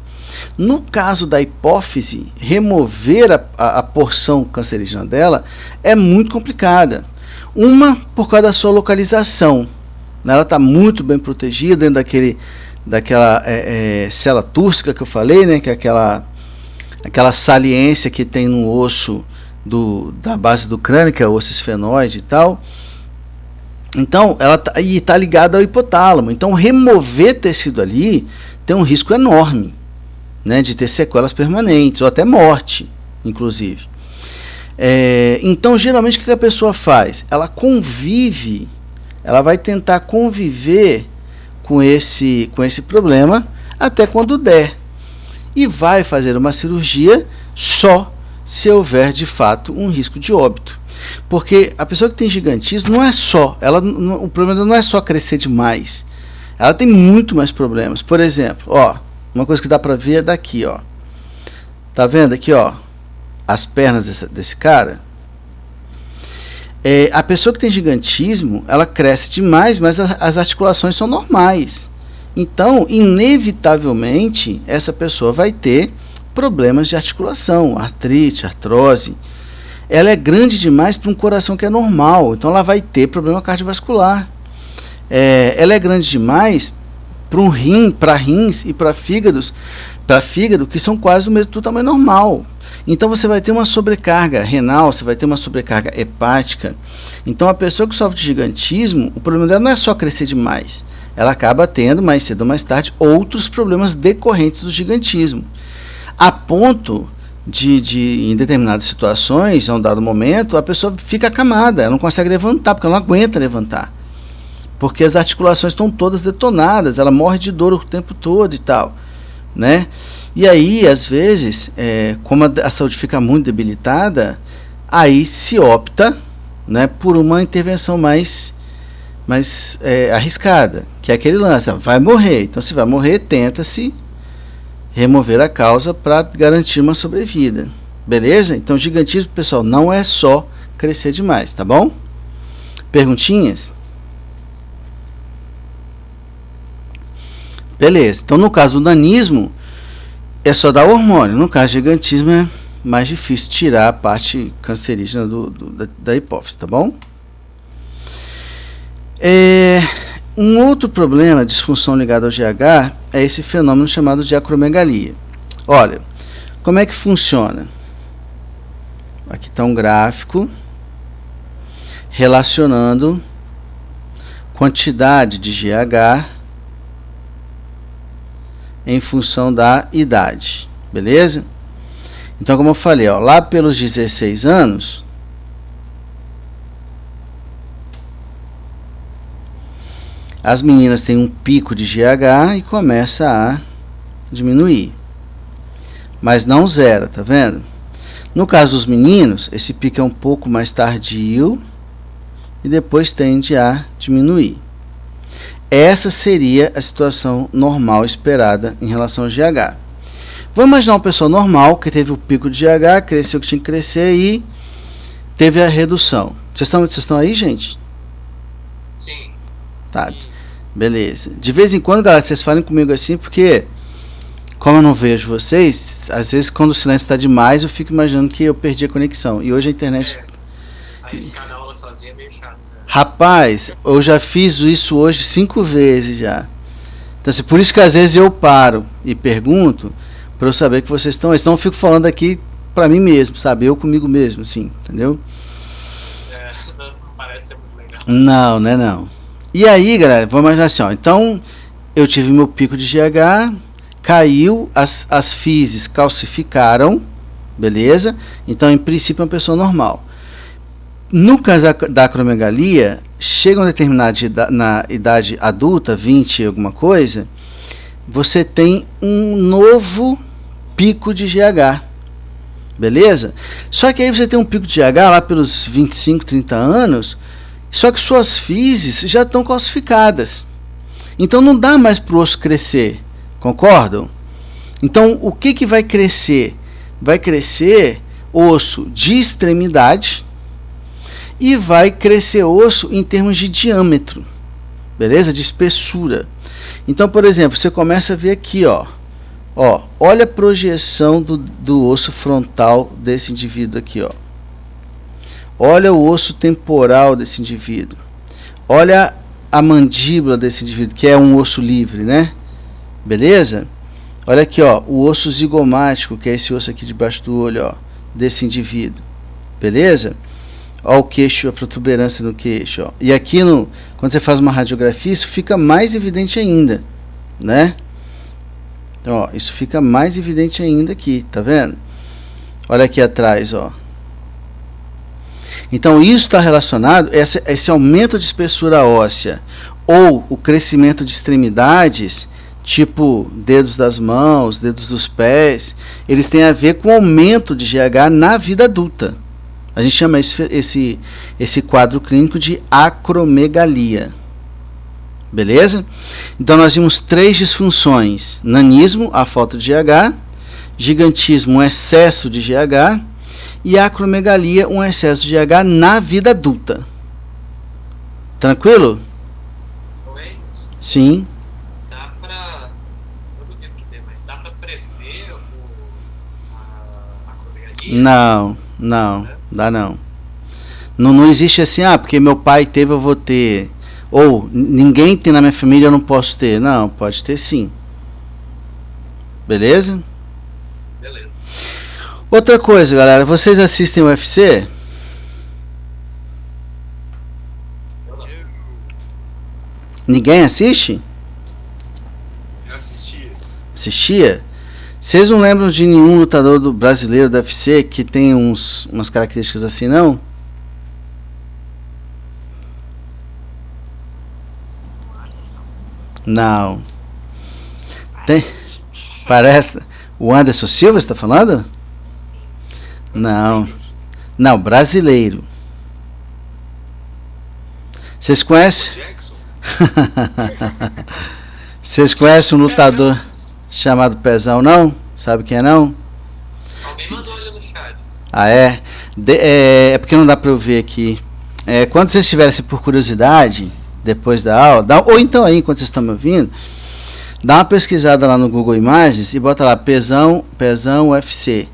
No caso da hipófise, remover a porção cancerígena dela é muito complicada. Uma, por causa da sua localização. Ela está muito bem protegida dentro daquela célula túrcica que eu falei, né, que é aquela saliência que tem no osso da base do crânio, que é o osso esfenoide e tal. Então, ela está ligada ao hipotálamo. Então, remover tecido ali tem um risco enorme, né, de ter sequelas permanentes, ou até morte, inclusive. Então, geralmente, o que a pessoa faz? Ela vai tentar conviver com esse problema até quando der. E vai fazer uma cirurgia só se houver, de fato, um risco de óbito. Porque a pessoa que tem gigantismo não é só, o problema não é só crescer demais. Ela tem muito mais problemas. Por exemplo, ó, uma coisa que dá para ver é daqui, ó. Tá vendo aqui, ó? As pernas desse cara. A pessoa que tem gigantismo, ela cresce demais, mas as articulações são normais. Então, inevitavelmente, essa pessoa vai ter problemas de articulação, artrite, artrose. Ela é grande demais para um coração que é normal, então ela vai ter problema cardiovascular. Ela é grande demais para rins e para fígado, que são quase do tamanho normal. Então você vai ter uma sobrecarga renal, você vai ter uma sobrecarga hepática. Então a pessoa que sofre de gigantismo, o problema dela não é só crescer demais. Ela acaba tendo, mais cedo ou mais tarde, outros problemas decorrentes do gigantismo. A ponto de em determinadas situações, a um dado momento, a pessoa fica acamada, ela não consegue levantar, porque ela não aguenta levantar. Porque as articulações estão todas detonadas, ela morre de dor o tempo todo e tal, né? E aí, às vezes, como a saúde fica muito debilitada, aí se opta, né, por uma intervenção mais arriscada, que é aquele lance, vai morrer. Então, se vai morrer, tenta-se remover a causa para garantir uma sobrevida. Beleza? Então, gigantismo, pessoal, não é só crescer demais, tá bom? Perguntinhas? Beleza. Então, no caso do nanismo, é só dar hormônio. No caso do gigantismo, é mais difícil tirar a parte cancerígena da hipófise, tá bom? Um outro problema, disfunção ligada ao GH, é esse fenômeno chamado de acromegalia. Olha, como é que funciona? Aqui está um gráfico relacionando quantidade de GH em função da idade, beleza? Então, como eu falei, ó, lá pelos 16 anos, as meninas têm um pico de GH e começa a diminuir, mas não zera, tá vendo? No caso dos meninos, esse pico é um pouco mais tardio e depois tende a diminuir. Essa seria a situação normal esperada em relação ao GH. Vamos imaginar uma pessoa normal que teve o pico de GH, cresceu o que tinha que crescer e teve a redução. Vocês estão aí, gente? Sim. Tá, beleza. De vez em quando, galera, vocês falem comigo assim, porque como eu não vejo vocês, às vezes quando o silêncio está demais, eu fico imaginando que eu perdi a conexão. E hoje a internet... Aí escalar aula sozinho é meio chato, né? Rapaz, eu já fiz isso hoje 5 vezes já. Então, assim, por isso que às vezes eu paro e pergunto, para eu saber que vocês estão aí. Senão eu fico falando aqui para mim mesmo, sabe? Eu comigo mesmo, assim, entendeu? Não parece ser muito legal. Não, né, não. E aí, galera, vamos imaginar assim, ó. Então, eu tive meu pico de GH, caiu, as fezes calcificaram, beleza? Então, em princípio, é uma pessoa normal. No caso da acromegalia, chega uma determinada na idade adulta, 20 e alguma coisa, você tem um novo pico de GH, beleza? Só que aí você tem um pico de GH lá pelos 25, 30 anos, só que suas fezes já estão calcificadas. Então não dá mais para o osso crescer, concordam? Então o que vai crescer? Vai crescer osso de extremidade e vai crescer osso em termos de diâmetro, beleza? De espessura. Então, por exemplo, você começa a ver aqui, ó, olha a projeção do osso frontal desse indivíduo aqui, ó. Olha o osso temporal desse indivíduo. Olha a mandíbula desse indivíduo, que é um osso livre, né? Beleza? Olha aqui, ó, o osso zigomático, que é esse osso aqui debaixo do olho, ó, desse indivíduo. Beleza? Olha o queixo, a protuberância no queixo, ó. E aqui, quando você faz uma radiografia, isso fica mais evidente ainda, né? Então, ó, isso fica mais evidente ainda aqui, tá vendo? Olha aqui atrás, ó. Então, isso está relacionado, esse aumento de espessura óssea ou o crescimento de extremidades, tipo dedos das mãos, dedos dos pés, eles têm a ver com o aumento de GH na vida adulta. A gente chama esse quadro clínico de acromegalia. Beleza? Então nós vimos 3 disfunções: nanismo, a falta de GH; gigantismo, um excesso de GH; e acromegalia, um excesso de GH na vida adulta. Tranquilo? Luiz, Sim. dá pra... Eu duvido que dê, mas dá pra prever a acromegalia? Não, dá não. Não existe assim, porque meu pai teve, eu vou ter. Ou ninguém tem na minha família, eu não posso ter. Não, pode ter sim. Beleza? Beleza. Outra coisa, galera, vocês assistem o UFC? Eu não. Ninguém assiste? Eu assistia. Assistia? Vocês não lembram de nenhum lutador brasileiro do UFC que tem umas características assim, não? Não. Tem? Parece. O Anderson Silva, você está falando? Não. Não, brasileiro. Vocês conhecem? Jackson? Vocês conhecem um lutador chamado Pezão, não? Sabe quem é, não? Alguém mandou ele no chat. Ah, é? É porque não dá para eu ver aqui. Quando vocês tiverem por curiosidade, depois da aula, ou então aí, enquanto vocês estão me ouvindo, Dá uma pesquisada lá no Google Imagens e bota lá pezão UFC.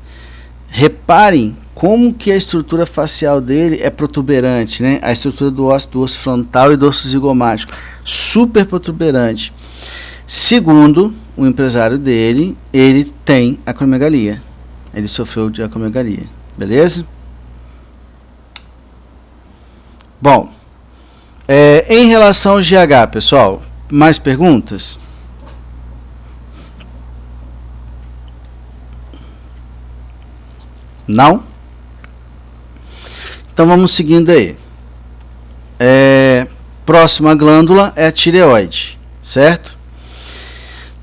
Reparem como que a estrutura facial dele é protuberante, né? A estrutura do osso frontal e do osso zigomático, super protuberante. Segundo o empresário dele, ele tem acromegalia. Ele sofreu de acromegalia, beleza? Bom, em relação ao GH, pessoal, mais perguntas? Não? Então vamos seguindo aí. Próxima glândula é a tireoide, certo?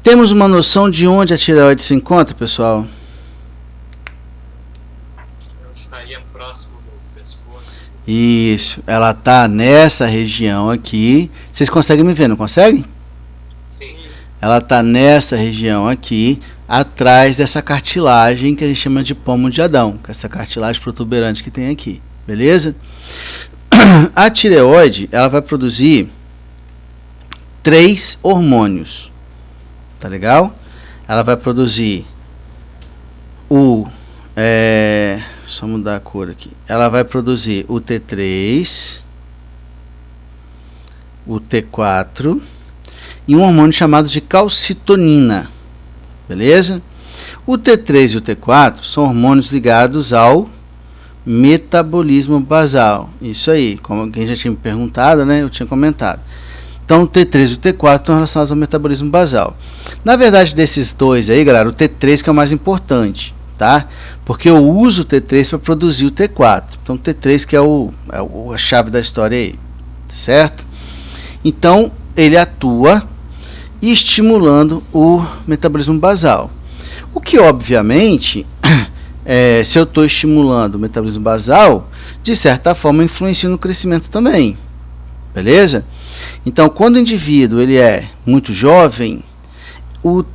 Temos uma noção de onde a tireoide se encontra, pessoal? Eu estaria próximo do pescoço. Isso, ela está nessa região aqui. Vocês conseguem me ver, não conseguem? Sim. Ela está nessa região aqui, atrás dessa cartilagem que a gente chama de pomo de Adão, que é essa cartilagem protuberante que tem aqui, beleza? A tireoide, ela vai produzir 3 hormônios, tá legal? Ela vai produzir só mudar a cor aqui. Ela vai produzir o T3, o T4 e um hormônio chamado de calcitonina, beleza? O T3 e o T4 são hormônios ligados ao metabolismo basal. Isso aí, como alguém já tinha me perguntado, né? Eu tinha comentado. Então o T3 e o T4 estão relacionados ao metabolismo basal. Na verdade, desses dois aí, galera, o T3 que é o mais importante, tá? Porque eu uso o T3 para produzir o T4. Então o T3 que é a chave da história aí, certo? Então ele atua estimulando o metabolismo basal. O que, obviamente, se eu estou estimulando o metabolismo basal, de certa forma influencia no crescimento também. Beleza? Então, quando o indivíduo ele é muito jovem,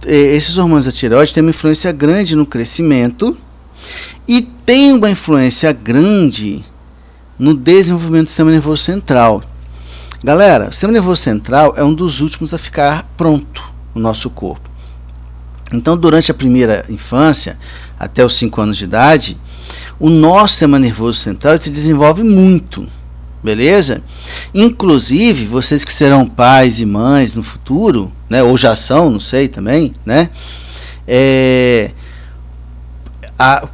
esses hormônios da tireoide têm uma influência grande no crescimento e tem uma influência grande no desenvolvimento do sistema nervoso central. Galera, o sistema nervoso central é um dos últimos a ficar pronto no nosso corpo. Então, durante a primeira infância, até os 5 anos de idade, o nosso sistema nervoso central se desenvolve muito, beleza? Inclusive, vocês que serão pais e mães no futuro, né, ou já são, não sei também, né?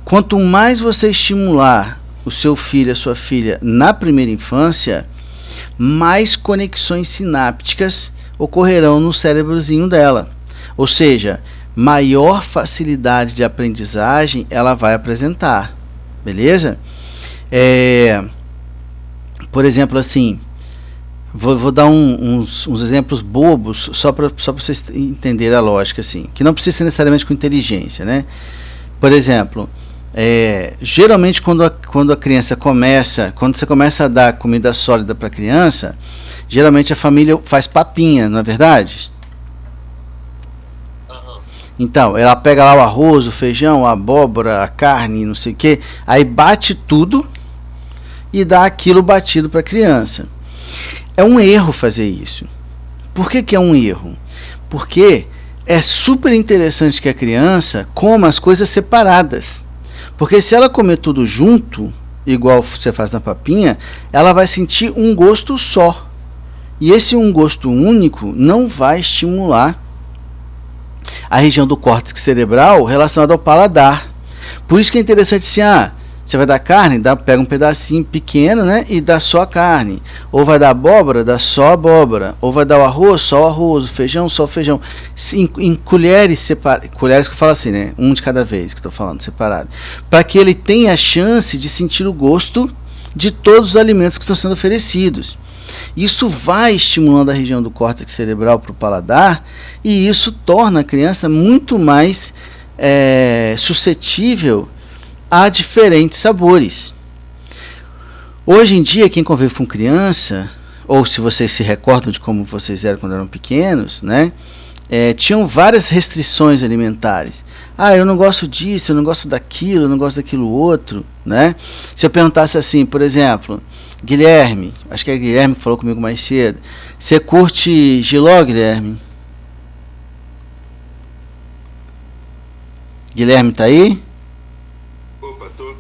Quanto mais você estimular o seu filho, a sua filha na primeira infância, mais conexões sinápticas ocorrerão no cérebrozinho dela. Ou seja, maior facilidade de aprendizagem ela vai apresentar, beleza? Por exemplo, assim, vou dar uns exemplos bobos só para vocês entenderem a lógica, assim, que não precisa ser necessariamente com inteligência, né? Por exemplo, geralmente quando a criança quando você começa a dar comida sólida para a criança, geralmente a família faz papinha, não é verdade? Então, ela pega lá o arroz, o feijão, a abóbora, a carne, não sei o que, aí bate tudo e dá aquilo batido para a criança. É um erro fazer isso. Por que é um erro? Porque é super interessante que a criança coma as coisas separadas. Porque se ela comer tudo junto, igual você faz na papinha, ela vai sentir um gosto só. E esse um gosto único não vai estimular a região do córtex cerebral relacionada ao paladar. Por isso que é interessante assim, você vai dar carne, pega um pedacinho pequeno, né, e dá só a carne. Ou vai dar abóbora, dá só a abóbora. Ou vai dar o arroz, só o arroz. O feijão, só o feijão. Em colheres separadas. Colheres que eu falo assim, né, um de cada vez que eu estou falando, separado. Para que ele tenha a chance de sentir o gosto de todos os alimentos que estão sendo oferecidos. Isso vai estimulando a região do córtex cerebral para o paladar e isso torna a criança muito mais suscetível a diferentes sabores. Hoje em dia, quem convive com criança, ou se vocês se recordam de como vocês eram quando eram pequenos, né, tinham várias restrições alimentares. Eu não gosto disso, eu não gosto daquilo, eu não gosto daquilo outro, né? Se eu perguntasse assim, por exemplo, Guilherme, acho que é Guilherme que falou comigo mais cedo, você curte jiló, Guilherme? Guilherme tá aí? Opa, tô.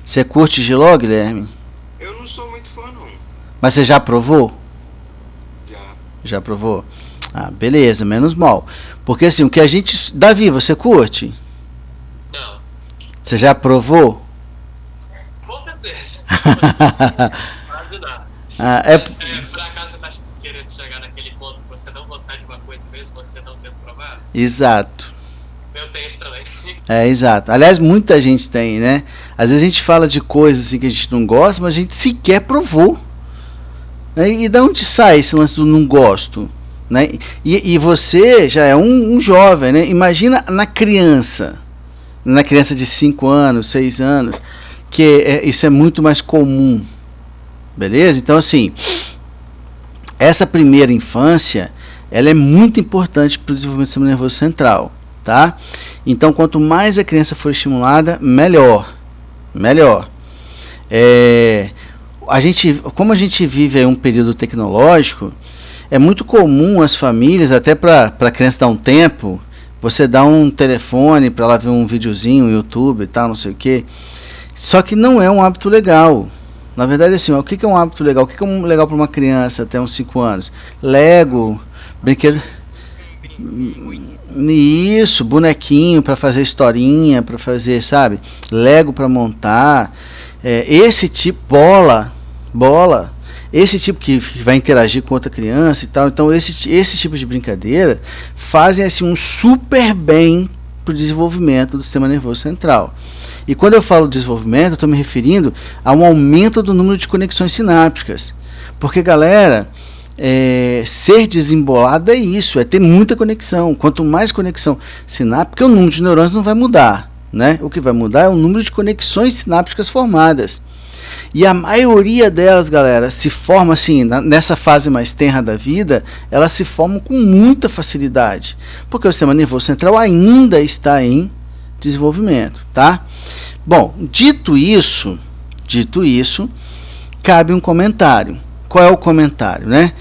Você curte Giló, Guilherme? Eu não sou muito fã, não. Mas você já provou? Já. Já provou? Ah, beleza, menos mal. Porque assim, o que a gente... Davi, você curte? Não. Você já provou? Poucas vezes. Quase nada. Mas, por acaso você tá querendo chegar naquele ponto que você não gostar de uma coisa mesmo você não tendo provado? Exato. Eu tenho isso também. Exato. Aliás, muita gente tem, né? Às vezes a gente fala de coisas assim que a gente não gosta, mas a gente sequer provou. Né? E de onde sai esse lance do não gosto? Né? E você já é um jovem, né? Imagina na criança de 5 anos, 6 anos, que isso é muito mais comum. Beleza? Então, assim, essa primeira infância, ela é muito importante para o desenvolvimento do sistema nervoso central, tá? Então, quanto mais a criança for estimulada, melhor. Como a gente vive aí um período tecnológico, é muito comum as famílias, até para a criança dar um tempo, você dá um telefone para ela ver um videozinho, YouTube e tal, não sei o quê. Só que não é um hábito legal. Na verdade, assim, o que é um hábito legal? O que é legal para uma criança até uns 5 anos? Lego, brinquedo. Isso, bonequinho para fazer historinha, para fazer, sabe? Lego para montar. Esse tipo, bola. Esse tipo que vai interagir com outra criança e tal. Então, esse tipo de brincadeira fazem assim, um super bem para o desenvolvimento do sistema nervoso central. E quando eu falo desenvolvimento, eu estou me referindo a um aumento do número de conexões sinápticas. Porque, galera, ser desembolado é isso, é ter muita conexão. Quanto mais conexão sináptica, o número de neurônios não vai mudar. Né? O que vai mudar é o número de conexões sinápticas formadas. E a maioria delas, galera, se forma assim, nessa fase mais tenra da vida, elas se formam com muita facilidade. Porque o sistema nervoso central ainda está em desenvolvimento, tá? Bom, dito isso, cabe um comentário. Qual é o comentário, né?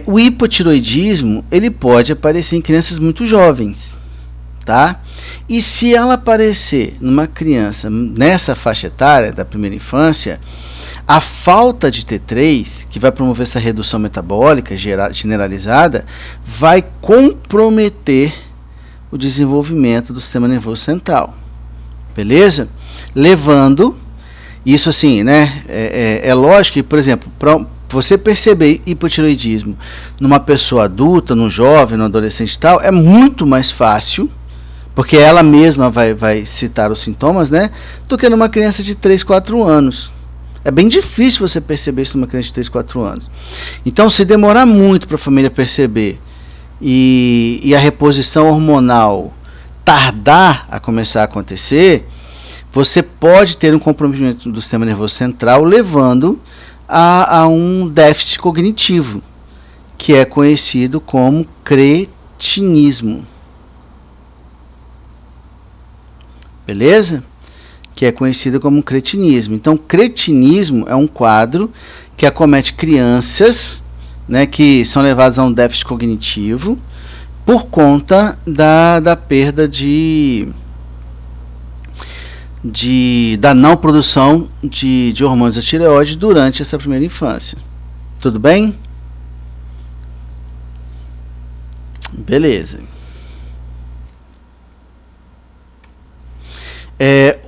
O hipotiroidismo, ele pode aparecer em crianças muito jovens, tá? E se ela aparecer numa criança nessa faixa etária da primeira infância, a falta de T3, que vai promover essa redução metabólica generalizada, vai comprometer o desenvolvimento do sistema nervoso central. Beleza? Levando, isso assim, né? É lógico que, por exemplo, para você perceber hipotiroidismo numa pessoa adulta, num jovem, num adolescente e tal, é muito mais fácil, porque ela mesma vai citar os sintomas, né? Do que numa criança de 3, 4 anos. É bem difícil você perceber isso numa criança de 3, 4 anos. Então, se demorar muito para a família perceber e a reposição hormonal tardar a começar a acontecer, você pode ter um comprometimento do sistema nervoso central, levando a um déficit cognitivo, que é conhecido como cretinismo. Beleza? Que é conhecido como cretinismo. Então, cretinismo é um quadro que acomete crianças, né, que são levadas a um déficit cognitivo por conta da perda da não produção de hormônios da tireoide durante essa primeira infância. Tudo bem? Beleza.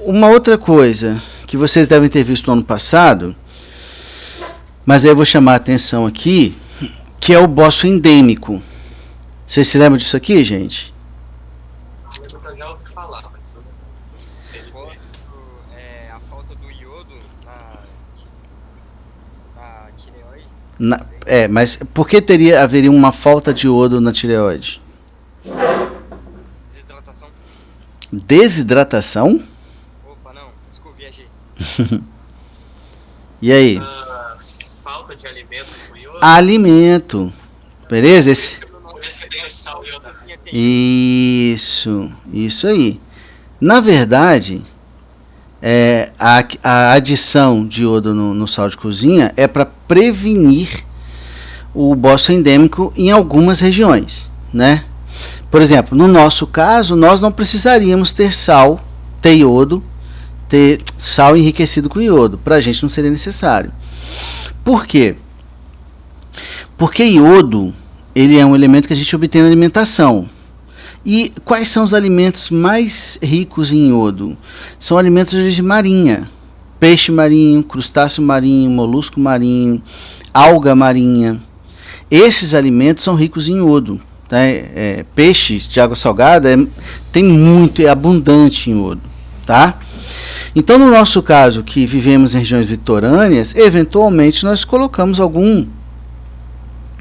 Uma outra coisa que vocês devem ter visto no ano passado, mas aí eu vou chamar a atenção aqui, que é o bócio endêmico. Vocês se lembram disso aqui, gente? Eu já ouvi falar, mas eu não sei dizer. A falta do iodo na tireoide? Mas por que haveria uma falta de iodo na tireoide? Desidratação? Desidratação? Opa, não. Desculpa, viajei. E aí? Falta de alimentos com iodo? Alimento. Beleza? Por isso que tem o sal iodo. Isso aí. Na verdade, a adição de iodo no sal de cozinha é para prevenir o bócio endêmico em algumas regiões, né? Por exemplo, no nosso caso, nós não precisaríamos ter sal, ter iodo, ter sal enriquecido com iodo. Para a gente não seria necessário. Por quê? Porque iodo, ele é um elemento que a gente obtém na alimentação. E quais são os alimentos mais ricos em iodo? São alimentos de origem marinha. Peixe marinho, crustáceo marinho, molusco marinho, alga marinha. Esses alimentos são ricos em iodo. Peixe de água salgada tem muito, é abundante em iodo. Tá? Então, no nosso caso, que vivemos em regiões litorâneas, eventualmente nós colocamos algum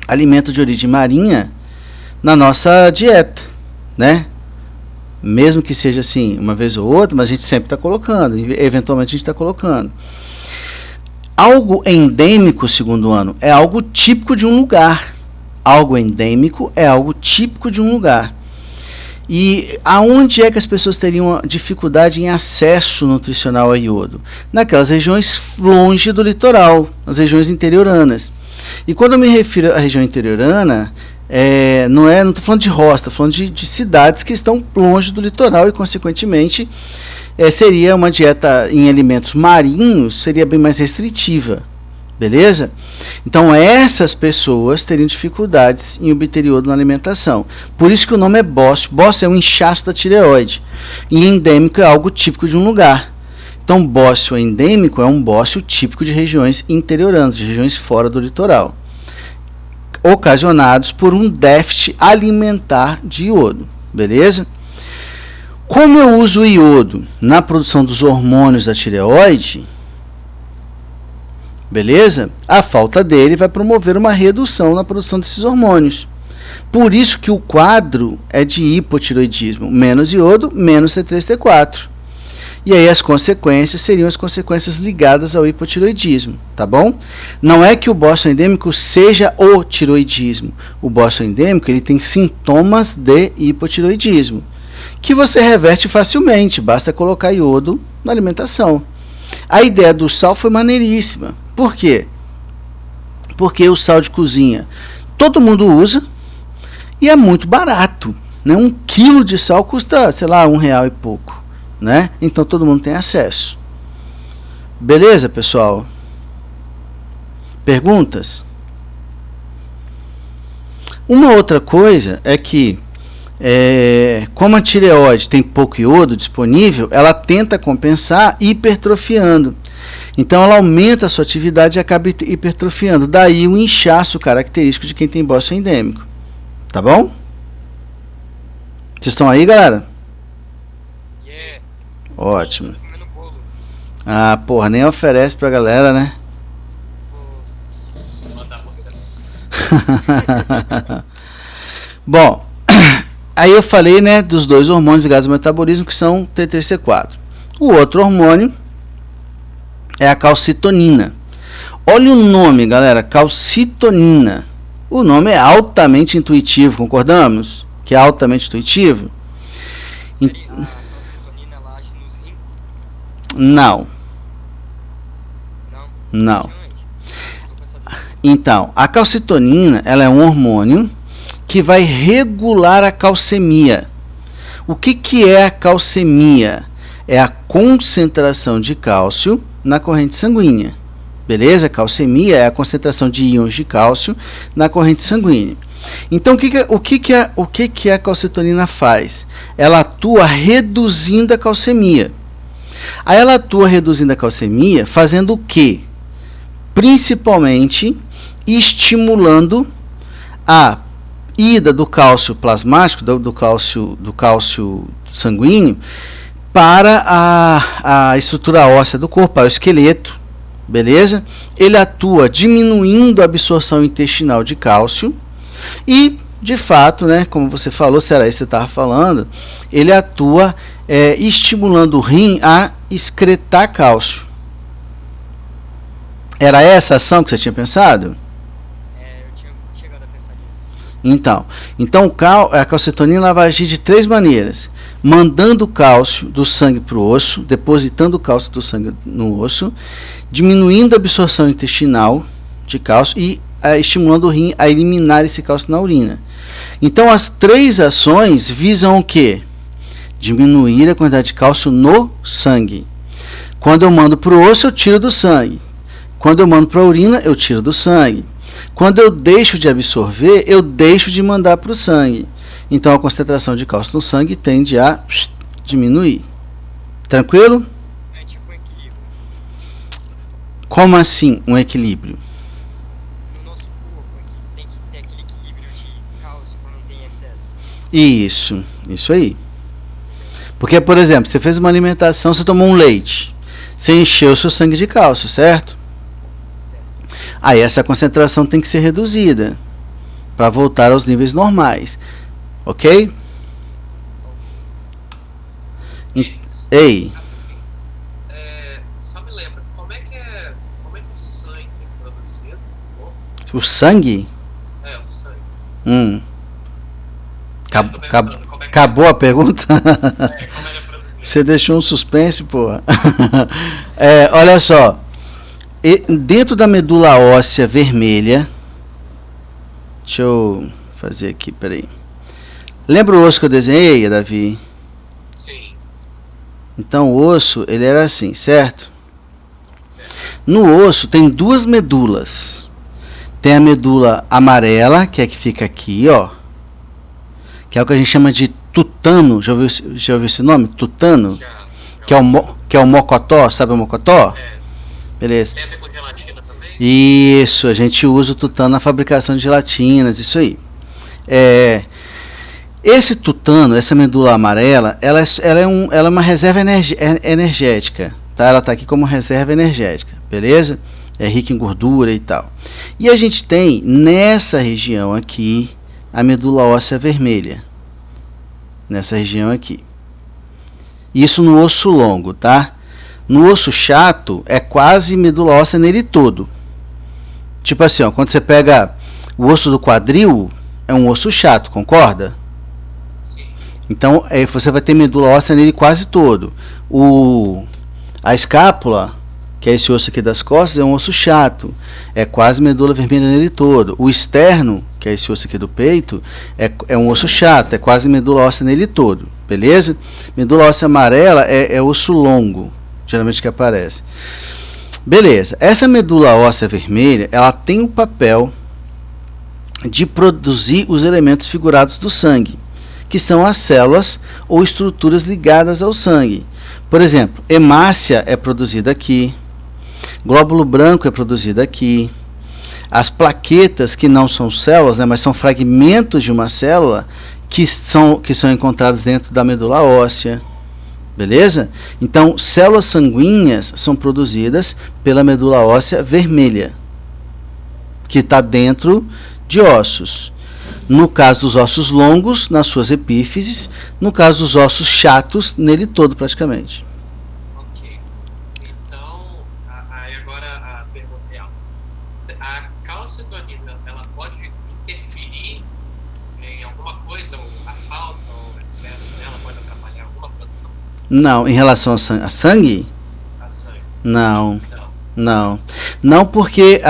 alimento de origem marinha na nossa dieta, né? Mesmo que seja assim, uma vez ou outra, mas a gente sempre está colocando, eventualmente a gente está colocando. Algo endêmico, segundo ano, é algo típico de um lugar. Algo endêmico é algo típico de um lugar. E aonde é que as pessoas teriam dificuldade em acesso nutricional a iodo? Naquelas regiões longe do litoral, nas regiões interioranas. E quando eu me refiro à região interiorana, não estou falando de roça, estou falando de cidades que estão longe do litoral e, consequentemente, seria uma dieta em alimentos marinhos, seria bem mais restritiva. Beleza? Então essas pessoas teriam dificuldades em obter iodo na alimentação. Por isso que o nome é bócio. Bócio é um inchaço da tireoide. E endêmico é algo típico de um lugar. Então bócio endêmico é um bócio típico de regiões interioranas, de regiões fora do litoral, ocasionados por um déficit alimentar de iodo. Beleza? Como eu uso o iodo na produção dos hormônios da tireoide, beleza? A falta dele vai promover uma redução na produção desses hormônios. Por isso que o quadro é de hipotireoidismo. Menos iodo, menos T3-T4. E aí as consequências seriam as consequências ligadas ao hipotireoidismo, tá bom? Não é que o bócio endêmico seja o tireoidismo. O bócio endêmico, ele tem sintomas de hipotireoidismo, que você reverte facilmente, basta colocar iodo na alimentação. A ideia do sal foi maneiríssima. Por quê? Porque o sal de cozinha todo mundo usa e é muito barato, né? 1 quilo de sal custa, sei lá, R$1 e pouco, né? Então todo mundo tem acesso. Beleza, pessoal? Perguntas? Uma outra coisa é que como a tireoide tem pouco iodo disponível, ela tenta compensar hipertrofiando. Então ela aumenta a sua atividade e acaba hipertrofiando. Daí o inchaço característico de quem tem bócio endêmico. Tá bom? Vocês estão aí, galera? Yeah. Ótimo. Tô comendo bolo. Ah, porra, nem oferece pra galera, né? Vou mandar você. Bom, aí eu falei, né, dos 2 hormônios ligados ao metabolismo, que são T3-T4. O outro hormônio é a calcitonina. Olha o nome, galera, calcitonina. O nome é altamente intuitivo, concordamos? Que é altamente intuitivo? A calcitonina ela age nos rins? Não. Não? Não. Então, a calcitonina, ela é um hormônio que vai regular a calcemia. O que é a calcemia? É a concentração de cálcio na corrente sanguínea. Beleza? Calcemia é a concentração de íons de cálcio na corrente sanguínea. Então, o que a calcitonina faz? Ela atua reduzindo a calcemia. Aí ela atua reduzindo a calcemia fazendo o quê? Principalmente estimulando a ida do cálcio plasmático, do cálcio sanguíneo, para a estrutura óssea do corpo, para o esqueleto, beleza? Ele atua diminuindo a absorção intestinal de cálcio e, de fato, né, como você falou, será isso que você estava falando, ele atua estimulando o rim a excretar cálcio. Era essa a ação que você tinha pensado? Eu tinha chegado a pensar Então nisso. a calcitonina vai agir de 3 maneiras: mandando cálcio do sangue para o osso, depositando o cálcio do sangue no osso, diminuindo a absorção intestinal de cálcio e estimulando o rim a eliminar esse cálcio na urina. Então as 3 ações visam o quê? Diminuir a quantidade de cálcio no sangue. Quando eu mando para o osso, eu tiro do sangue. Quando eu mando para a urina, eu tiro do sangue. Quando eu deixo de absorver, eu deixo de mandar para o sangue. Então a concentração de cálcio no sangue tende a diminuir. Tranquilo? É tipo um equilíbrio. Como assim um equilíbrio? No nosso corpo tem que ter aquele equilíbrio de cálcio quando não tem excesso. Isso aí. Porque, por exemplo, você fez uma alimentação, você tomou um leite, você encheu o seu sangue de cálcio, certo? Certo. Aí essa concentração tem que ser reduzida para voltar aos níveis normais. Ok? Isso. Ei, Só me lembra, como é que o sangue é produzido? o sangue? O sangue. Cab- Eu tô cab- perguntando como é que acabou a pergunta? como ele é produzido. Você deixou um suspense, porra. Olha só. Dentro da medula óssea vermelha, deixa eu fazer aqui, peraí. Lembra o osso que eu desenhei, Davi? Sim, Então o osso, ele era assim, certo? certo. No osso tem 2 medulas. Tem a medula amarela, que é a que fica aqui, ó. Que é o que a gente chama de tutano. Já ouviu esse nome? Tutano? Já. Que é o mocotó, sabe o mocotó? É, Beleza. tem a ver com gelatina também? Isso, a gente usa o tutano na fabricação de gelatinas, isso aí. Esse tutano, essa medula amarela, ela é uma reserva energética, tá? Ela está aqui como reserva energética, beleza? É rica em gordura e tal. E a gente tem nessa região aqui a medula óssea vermelha, nessa região aqui. Isso no osso longo, tá? No osso chato é quase medula óssea nele todo. Tipo assim, ó, quando você pega o osso do quadril, é um osso chato, concorda? Sim. Então você vai ter medula óssea nele quase todo. A escápula, que é esse osso aqui das costas, é um osso chato, é quase medula vermelha nele todo. O externo, que é esse osso aqui do peito, é um osso chato, é quase medula óssea nele todo, beleza? Medula óssea amarela é osso longo, geralmente que aparece. Beleza, essa medula óssea vermelha, ela tem o papel de produzir os elementos figurados do sangue, que são as células ou estruturas ligadas ao sangue. Por exemplo, hemácia é produzida aqui, glóbulo branco é produzido aqui, as plaquetas, que não são células, né, mas são fragmentos de uma célula, que são encontrados dentro da medula óssea. Beleza? Então, células sanguíneas são produzidas pela medula óssea vermelha, que está dentro de ossos. No caso dos ossos longos, nas suas epífises. No caso dos ossos chatos, nele todo praticamente. Ok. Então, aí agora a pergunta real. A calcitonina, ela pode interferir em alguma coisa, ou a falta ou o excesso dela pode atrapalhar alguma produção? Não, em relação a sangue? A sangue? Não. Não. Não, porque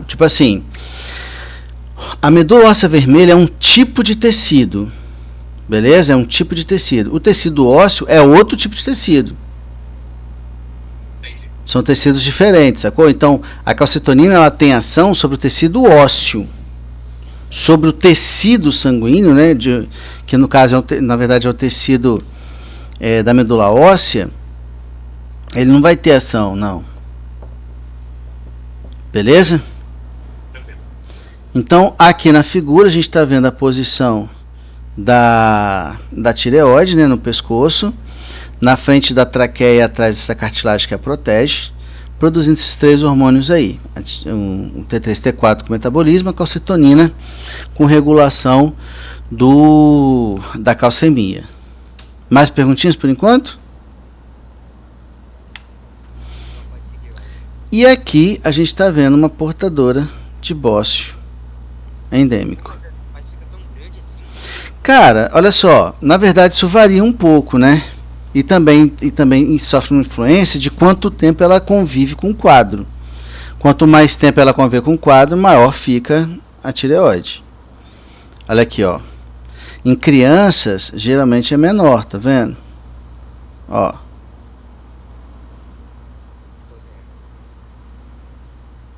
tipo assim, a medula óssea vermelha é um tipo de tecido, beleza? É um tipo de tecido. O tecido ósseo é outro tipo de tecido. Entendi. São tecidos diferentes, sacou? Então, a calcitonina, ela tem ação sobre o tecido ósseo, sobre o tecido sanguíneo, né? Que no caso, na verdade, é o tecido da medula óssea. Ele não vai ter ação, não. Beleza? Então, aqui na figura, a gente está vendo a posição da tireoide, né, no pescoço, na frente da traqueia, atrás dessa cartilagem que a protege, produzindo esses 3 hormônios aí. O T3, T4 com metabolismo, a calcitonina com regulação da calcemia. Mais perguntinhas por enquanto? E aqui a gente está vendo uma portadora de bócio endêmico. Mas fica tão grande assim. Cara, olha só, na verdade isso varia um pouco, né? E também sofre uma influência de quanto tempo ela convive com o quadro. Quanto mais tempo ela convive com o quadro, maior fica a tireoide. Olha aqui, ó. Em crianças, geralmente é menor, tá vendo? Ó.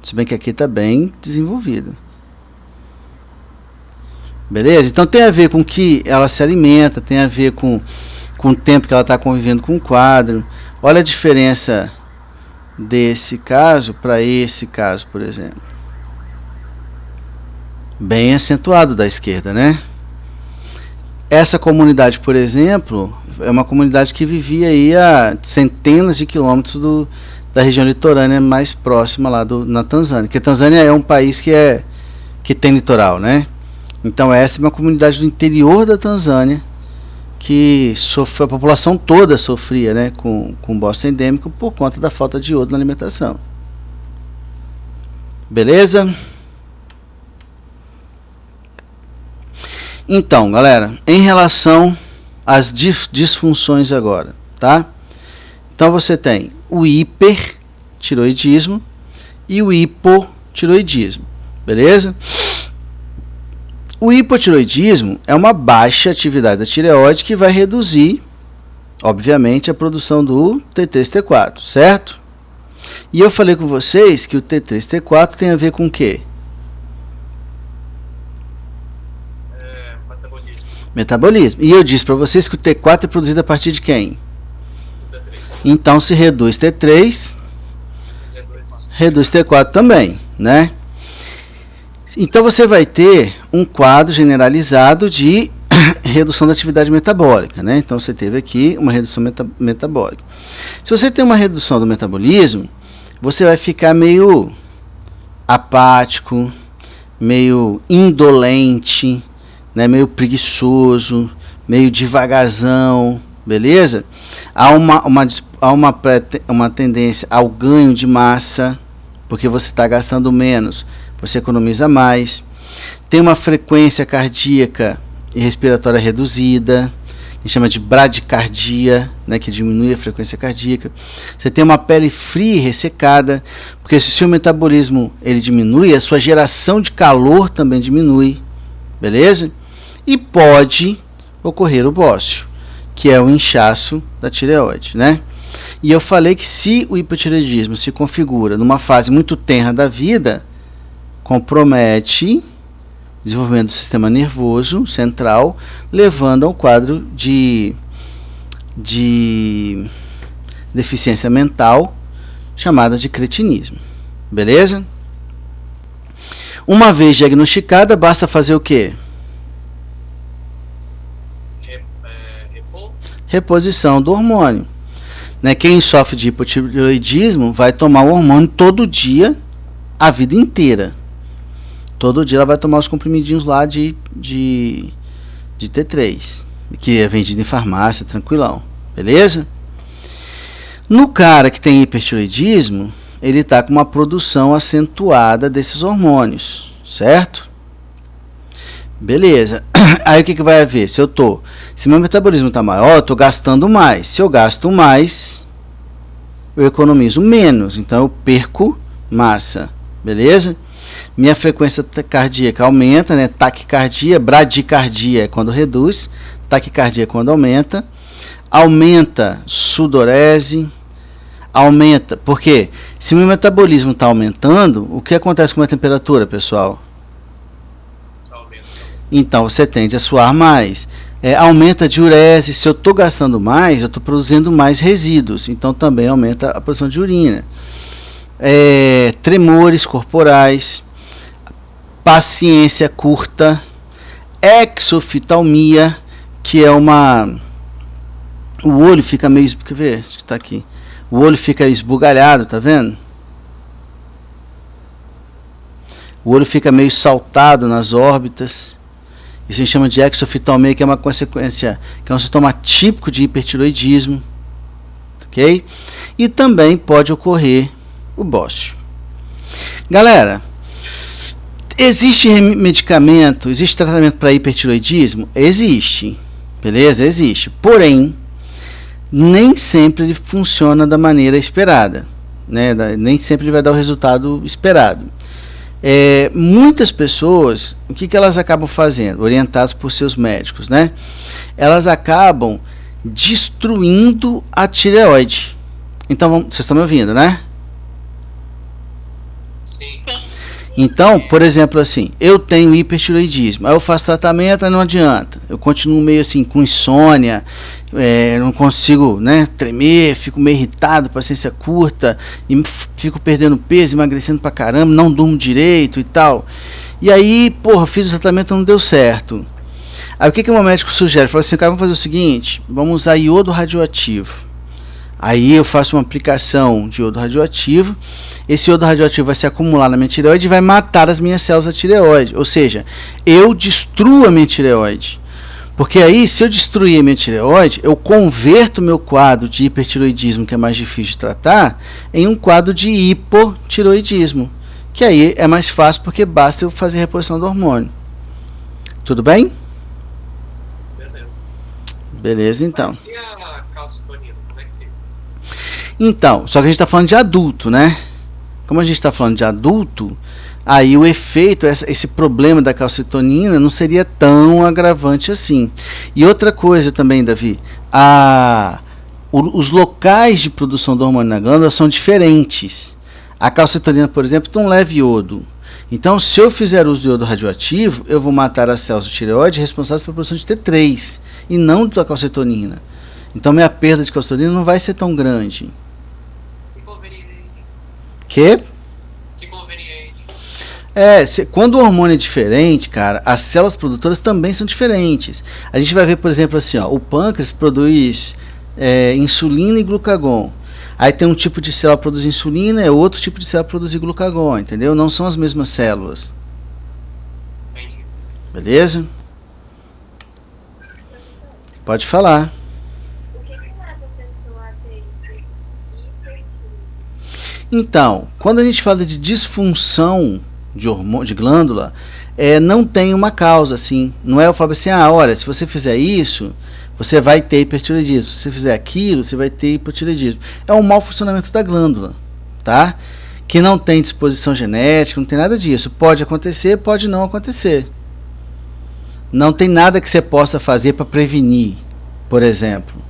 Se bem que aqui está bem desenvolvido. Beleza? Então tem a ver com que ela se alimenta, tem a ver com o tempo que ela está convivendo com o quadro. Olha a diferença desse caso para esse caso, por exemplo. Bem acentuado da esquerda, né? Essa comunidade, por exemplo, é uma comunidade que vivia aí a centenas de quilômetros da região litorânea mais próxima lá na Tanzânia. Porque a Tanzânia é um país que tem litoral, né? Então essa é uma comunidade do interior da Tanzânia que a população toda sofria, né, com bosta endêmico por conta da falta de iodo na alimentação. Beleza? Então, galera, em relação às disfunções agora, tá? Então você tem o hipertiroidismo e o hipotiroidismo, beleza? O hipotiroidismo é uma baixa atividade da tireoide que vai reduzir, obviamente, a produção do T3 e T4, certo? E eu falei com vocês que o T3 e T4 tem a ver com o quê? Metabolismo. E eu disse para vocês que o T4 é produzido a partir de quem? Então se reduz T3, reduz T4 também, né? Então você vai ter um quadro generalizado de redução da atividade metabólica, né? Então você teve aqui uma redução metabólica. Se você tem uma redução do metabolismo, você vai ficar meio apático, meio indolente, né? Meio preguiçoso, meio devagarzão, beleza? Há uma tendência ao ganho de massa, porque você está gastando menos, você economiza mais. Tem uma frequência cardíaca e respiratória reduzida, que chama de bradicardia, né, que diminui a frequência cardíaca. Você tem uma pele fria e ressecada, porque se o seu metabolismo ele diminui, a sua geração de calor também diminui, beleza? E pode ocorrer o bócio, que é o inchaço da tireoide, né? E eu falei que se o hipotireoidismo se configura numa fase muito tenra da vida, compromete o desenvolvimento do sistema nervoso central, levando ao quadro de deficiência mental, chamada de cretinismo. Beleza? Uma vez diagnosticada, basta fazer o quê? Reposição do hormônio. Né? Quem sofre de hipotireoidismo vai tomar o hormônio todo dia, a vida inteira. Todo dia ela vai tomar os comprimidinhos lá de T3, que é vendido em farmácia, tranquilão, beleza? No cara que tem hipertireoidismo, ele está com uma produção acentuada desses hormônios, certo? Beleza. Aí o que vai haver? Se meu metabolismo está maior, eu estou gastando mais. Se eu gasto mais, eu economizo menos, então eu perco massa, beleza? Minha frequência cardíaca aumenta, né? Taquicardia, bradicardia é quando reduz, taquicardia é quando aumenta. Aumenta sudorese, aumenta, porque se meu metabolismo está aumentando, o que acontece com a temperatura, pessoal? Aumenta. Então você tende a suar mais. Aumenta a diurese, se eu estou gastando mais, eu estou produzindo mais resíduos, então também aumenta a produção de urina. Tremores corporais, paciência curta, exoftalmia, que é o olho fica meio, quer ver? Está aqui. O olho fica esbugalhado, tá vendo? O olho fica meio saltado nas órbitas. Isso a gente chama de exoftalmia, que é uma consequência, que é um sintoma típico de hipertiroidismo, ok? E também pode ocorrer o bócio. Galera, existe medicamento, existe tratamento para hipertiroidismo? Existe, beleza? Existe. Porém, nem sempre ele funciona da maneira esperada, né? Nem sempre ele vai dar o resultado esperado. muitas pessoas, o que elas acabam fazendo, orientadas por seus médicos, né? Elas acabam destruindo a tireoide. Então, vocês estão me ouvindo, né? Sim. Então, por exemplo, assim, eu tenho hipertireoidismo, aí eu faço tratamento, aí não adianta. Eu continuo meio assim com insônia, não consigo, né, tremer, fico meio irritado, paciência curta, e fico perdendo peso, emagrecendo pra caramba, não durmo direito e tal. E aí, porra, fiz o tratamento e não deu certo. Aí o que o meu médico sugere? Ele falou assim, cara, vamos fazer o seguinte, vamos usar iodo radioativo. Aí eu faço uma aplicação de iodo radioativo. Esse iodo radioativo vai se acumular na minha tireoide e vai matar as minhas células da tireoide. Ou seja, eu destruo a minha tireoide. Porque aí, se eu destruir a minha tireoide, eu converto o meu quadro de hipertireoidismo, que é mais difícil de tratar, em um quadro de hipotireoidismo. Que aí é mais fácil porque basta eu fazer a reposição do hormônio. Tudo bem? Beleza. Beleza, então. Mas e a calcitonina? Como é que fica? Então, só que a gente está falando de adulto, né? Como a gente está falando de adulto, aí o efeito, esse problema da calcitonina não seria tão agravante assim. E outra coisa também, Davi, os locais de produção do hormônio na glândula são diferentes. A calcitonina, por exemplo, tem um leve iodo. Então, se eu fizer uso de iodo radioativo, eu vou matar as células de tireoide responsáveis pela produção de T3 e não da calcitonina. Então, minha perda de calcitonina não vai ser tão grande. Que conveniente. Que? Que conveniente. Quando o hormônio é diferente, cara, as células produtoras também são diferentes. A gente vai ver, por exemplo, assim, ó, o pâncreas produz insulina e glucagon. Aí tem um tipo de célula que produz insulina, outro tipo de célula que produz glucagon, entendeu? Não são as mesmas células. Entendi. Beleza? Pode falar. O que leva a pessoa a ter hipertireoidismo? Então, quando a gente fala de disfunção de glândula, não tem uma causa, assim. Não é eu falo assim, olha, se você fizer isso, você vai ter hipertireoidismo. Se você fizer aquilo, você vai ter hipotireoidismo. É um mau funcionamento da glândula, tá? Que não tem disposição genética, não tem nada disso. Pode acontecer, pode não acontecer. Não tem nada que você possa fazer para prevenir, por exemplo.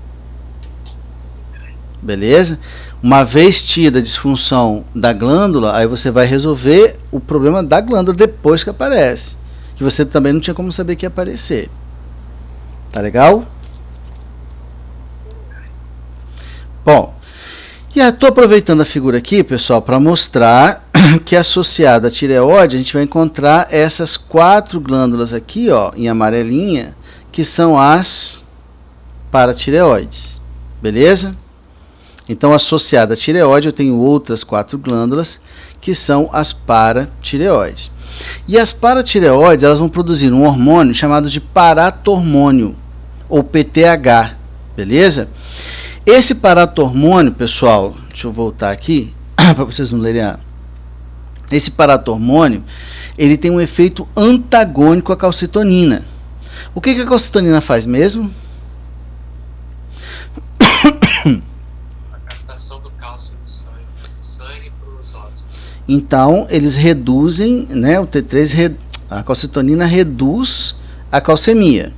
Beleza? Uma vez tida a disfunção da glândula, aí você vai resolver o problema da glândula depois que aparece. Que você também não tinha como saber que ia aparecer. Tá legal? Bom, e estou aproveitando a figura aqui, pessoal, para mostrar que associada à tireoide, a gente vai encontrar essas 4 glândulas aqui, ó, em amarelinha, que são as paratireoides. Beleza? Então, associada à tireoide, eu tenho outras 4 glândulas, que são as paratireoides. E as paratireoides, elas vão produzir um hormônio chamado de paratormônio, ou PTH. Beleza? Esse paratormônio, pessoal, deixa eu voltar aqui, para vocês não lerem. Esse paratormônio, ele tem um efeito antagônico à calcitonina. O que a calcitonina faz mesmo? A captação do cálcio do sangue para os ossos. Então, eles reduzem, né, o T3, a calcitonina reduz a calcemia.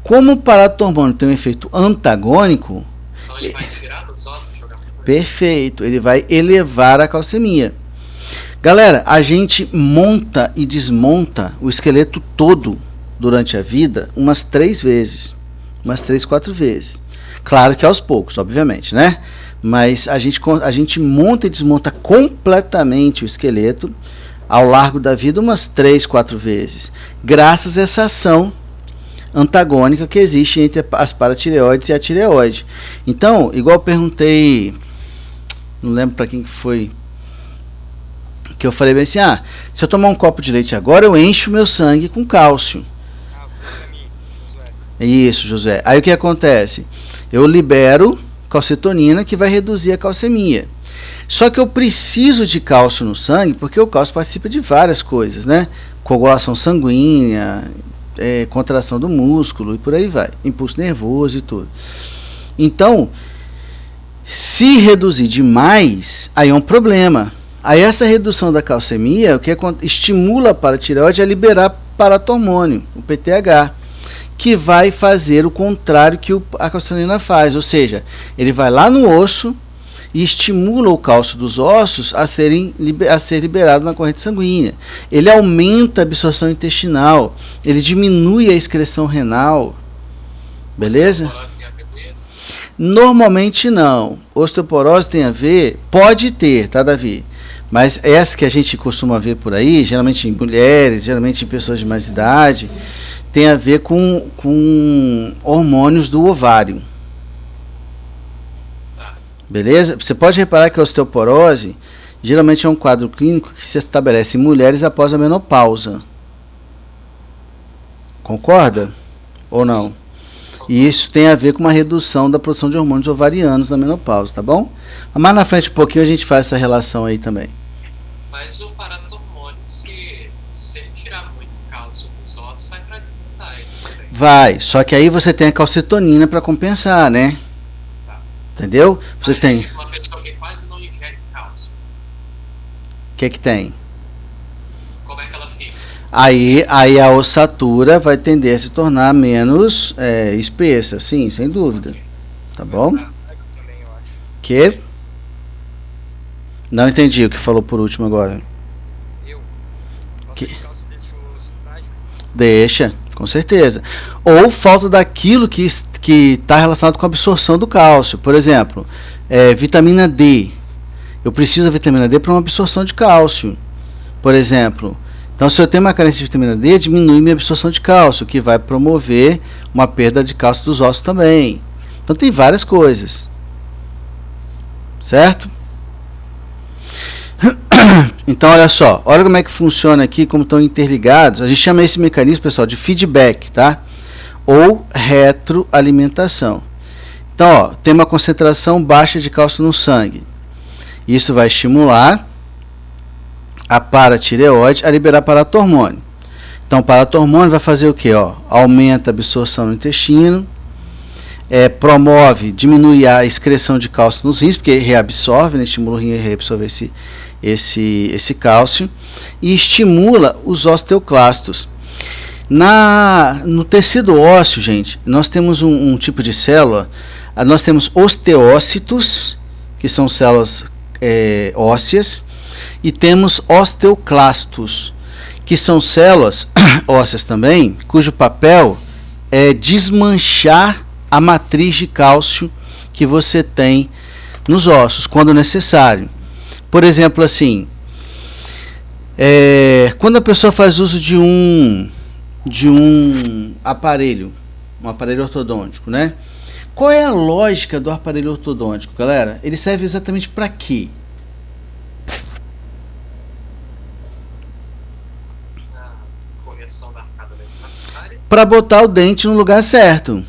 Como o paratormônio tem um efeito antagônico, Então ele vai tirar dos ossos e jogar no sangue? perfeito, ele vai elevar a calcemia. Galera, a gente monta e desmonta o esqueleto todo durante a vida umas 3 vezes. Umas 3, 4 vezes. Claro que aos poucos, obviamente, né? Mas a gente monta e desmonta completamente o esqueleto ao largo da vida umas 3, 4 vezes. Graças a essa ação antagônica que existe entre as paratireoides e a tireoide. Então, igual eu perguntei, não lembro para quem que foi, que eu falei bem assim, se eu tomar um copo de leite agora, eu encho meu sangue com cálcio. Foi pra mim, Josué. Isso, José. Aí o que acontece? Eu libero calcitonina que vai reduzir a calcemia. Só que eu preciso de cálcio no sangue, porque o cálcio participa de várias coisas, né? Coagulação sanguínea, contração do músculo e por aí vai. Impulso nervoso e tudo. Então, se reduzir demais, aí é um problema. Aí essa redução da calcemia, o que estimula a paratireoide a liberar paratormônio, o PTH, que vai fazer o contrário que a calcitonina faz, ou seja, ele vai lá no osso e estimula o cálcio dos ossos a ser liberado na corrente sanguínea. Ele aumenta a absorção intestinal, ele diminui a excreção renal, beleza? Osteoporose tem a ver com isso? Normalmente não. Osteoporose tem a ver, pode ter, tá, Davi? Mas essa que a gente costuma ver por aí, geralmente em mulheres, geralmente em pessoas de mais idade, tem a ver com hormônios do ovário. Beleza? Você pode reparar que a osteoporose geralmente é um quadro clínico que se estabelece em mulheres após a menopausa. Concorda? Ou Sim. não? E isso tem a ver com uma redução da produção de hormônios ovarianos na menopausa, tá bom? Mas mais na frente um pouquinho a gente faz essa relação aí também. Mas o paratormônio, se ele tirar muito cálcio dos ossos, vai fragilizar eles também. Vai, só que aí você tem a calcitonina para compensar, né? Tá. Entendeu? Você Mas tem. uma pessoa que quase não ingere cálcio, O que tem? como é que ela fica? Aí a ossatura vai tender a se tornar menos espessa, sim, sem dúvida. Tá bom? Também, eu acho. Que? Não entendi o que falou por último agora. Falta de cálcio deixa o osso frágil. Deixa, com certeza. Ou falta daquilo que está relacionado com a absorção do cálcio. Por exemplo, vitamina D. Eu preciso da vitamina D para uma absorção de cálcio. Por exemplo, então se eu tenho uma carência de vitamina D, diminui minha absorção de cálcio, que vai promover uma perda de cálcio dos ossos também. Então tem várias coisas. Certo? Então olha só, olha como é que funciona aqui, como estão interligados. A gente chama esse mecanismo, pessoal, de feedback, tá? Ou retroalimentação. Então, ó, tem uma concentração baixa de cálcio no sangue. Isso vai estimular a paratireoide a liberar paratormônio. Então, o paratormônio vai fazer o que? Aumenta a absorção no intestino, diminui a excreção de cálcio nos rins, porque reabsorve, né, estimula o rim a reabsorver esse cálcio, e estimula os osteoclastos. No tecido ósseo, gente, nós temos um tipo de célula, nós temos osteócitos, que são células ósseas, e temos osteoclastos, que são células ósseas também, cujo papel é desmanchar a matriz de cálcio que você tem nos ossos, quando necessário. Por exemplo, assim, quando a pessoa faz uso de um aparelho, um aparelho ortodôntico, né? Qual é a lógica do aparelho ortodôntico, galera? Ele serve exatamente para quê? Na correção da arcada dentária. Para botar o dente no lugar certo,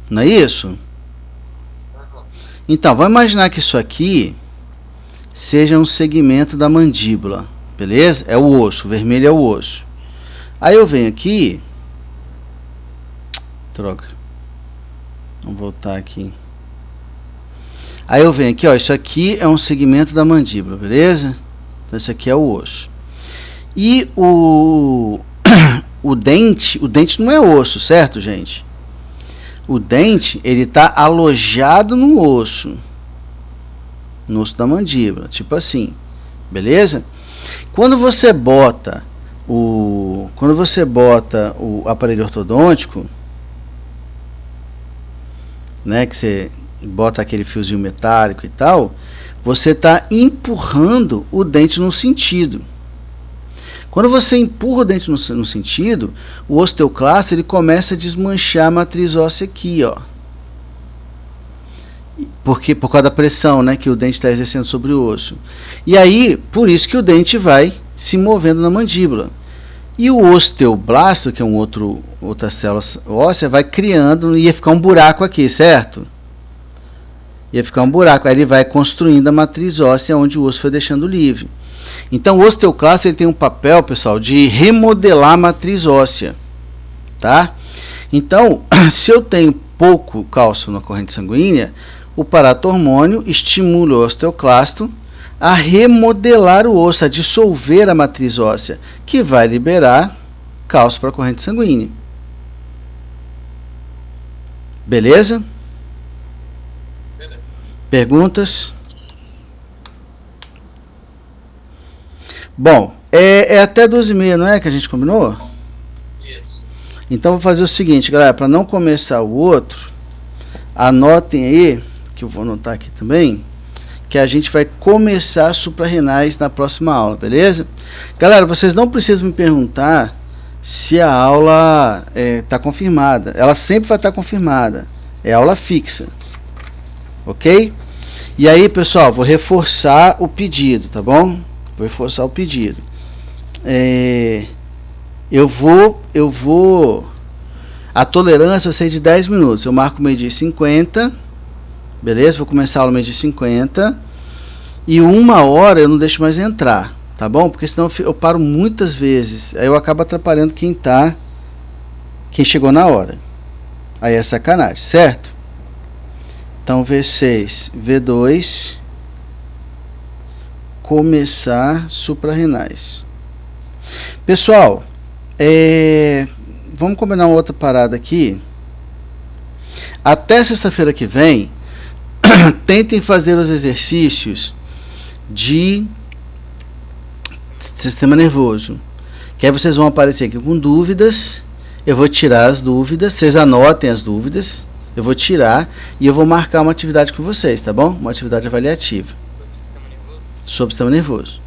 não é isso? Aham. Então, vamos imaginar que isso aqui seja um segmento da mandíbula, beleza? É o osso, o vermelho é o osso. Aí eu venho aqui, troca. Vamos voltar aqui. Aí eu venho aqui, ó, isso aqui é um segmento da mandíbula, beleza? Então esse aqui é o osso. E o dente não é osso, certo, gente? O dente, ele tá alojado no osso da mandíbula, tipo assim, beleza? Quando você bota o aparelho ortodôntico, né, que você bota aquele fiozinho metálico e tal, você está empurrando o dente no sentido. Quando você empurra o dente no sentido, o osteoclasto ele começa a desmanchar a matriz óssea aqui, ó. Por causa da pressão, né, que o dente está exercendo sobre o osso. E aí, por isso que o dente vai se movendo na mandíbula. E o osteoblasto, que é outra célula óssea, vai criando, ia ficar um buraco aqui, certo? Ia ficar um buraco, aí ele vai construindo a matriz óssea onde o osso foi deixando livre. Então o osteoclasto ele tem um papel, pessoal, de remodelar a matriz óssea, tá? Então, se eu tenho pouco cálcio na corrente sanguínea, o paratormônio estimula o osteoclasto a remodelar o osso, a dissolver a matriz óssea, que vai liberar cálcio para a corrente sanguínea. Beleza? Beleza. Perguntas? Bom, é até 12h30, não é que a gente combinou? Isso. Então vou fazer o seguinte, galera, para não começar o outro, anotem aí, que eu vou anotar aqui também, que a gente vai começar suprarrenais na próxima aula, beleza? Galera, vocês não precisam me perguntar se a aula está confirmada. Ela sempre vai estar confirmada. É aula fixa. Ok? E aí, pessoal, vou reforçar o pedido, tá bom? Vou reforçar o pedido. Eu vou... A tolerância vai ser de 10 minutos. Eu marco meio-dia e 50. Beleza? Vou começar a aula meio-dia e 50. E 1h eu não deixo mais entrar. Tá bom? Porque senão eu paro muitas vezes. Aí eu acabo atrapalhando quem chegou na hora. Aí é sacanagem, certo? Então V6, V2, começar suprarrenais. Pessoal, vamos combinar uma outra parada aqui. Até sexta-feira que vem, tentem fazer os exercícios de sistema nervoso. Que aí vocês vão aparecer aqui com dúvidas. Eu vou tirar as dúvidas. Vocês anotem as dúvidas. Eu vou tirar e eu vou marcar uma atividade com vocês, tá bom? Uma atividade avaliativa. Sobre o sistema nervoso.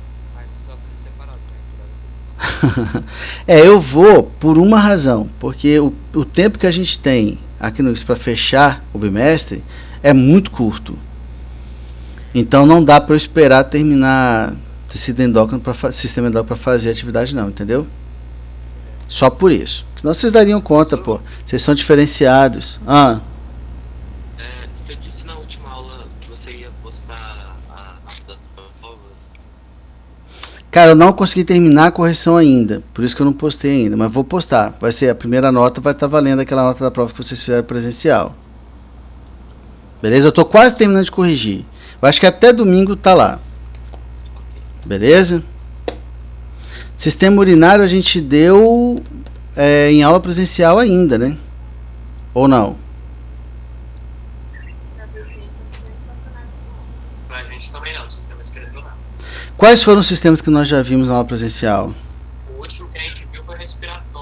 Eu vou por uma razão. Porque o tempo que a gente tem aqui no para fechar o bimestre é muito curto. Então não dá para eu esperar terminar sistema endócrino para fazer a atividade não, entendeu? Só por isso. Senão vocês dariam conta, pô. Vocês são diferenciados. Você disse na última aula que você ia postar das provas. Cara, eu não consegui terminar a correção ainda. Por isso que eu não postei ainda. Mas vou postar. Vai ser a primeira nota, vai estar valendo aquela nota da prova que vocês fizeram presencial. Beleza? Eu tô quase terminando de corrigir. Eu acho que até domingo tá lá. Beleza? Sistema urinário a gente deu em aula presencial ainda, né? Ou não? Pra gente também não, o sistema esqueletonal. Quais foram os sistemas que nós já vimos na aula presencial? O último que a gente viu foi respiratório.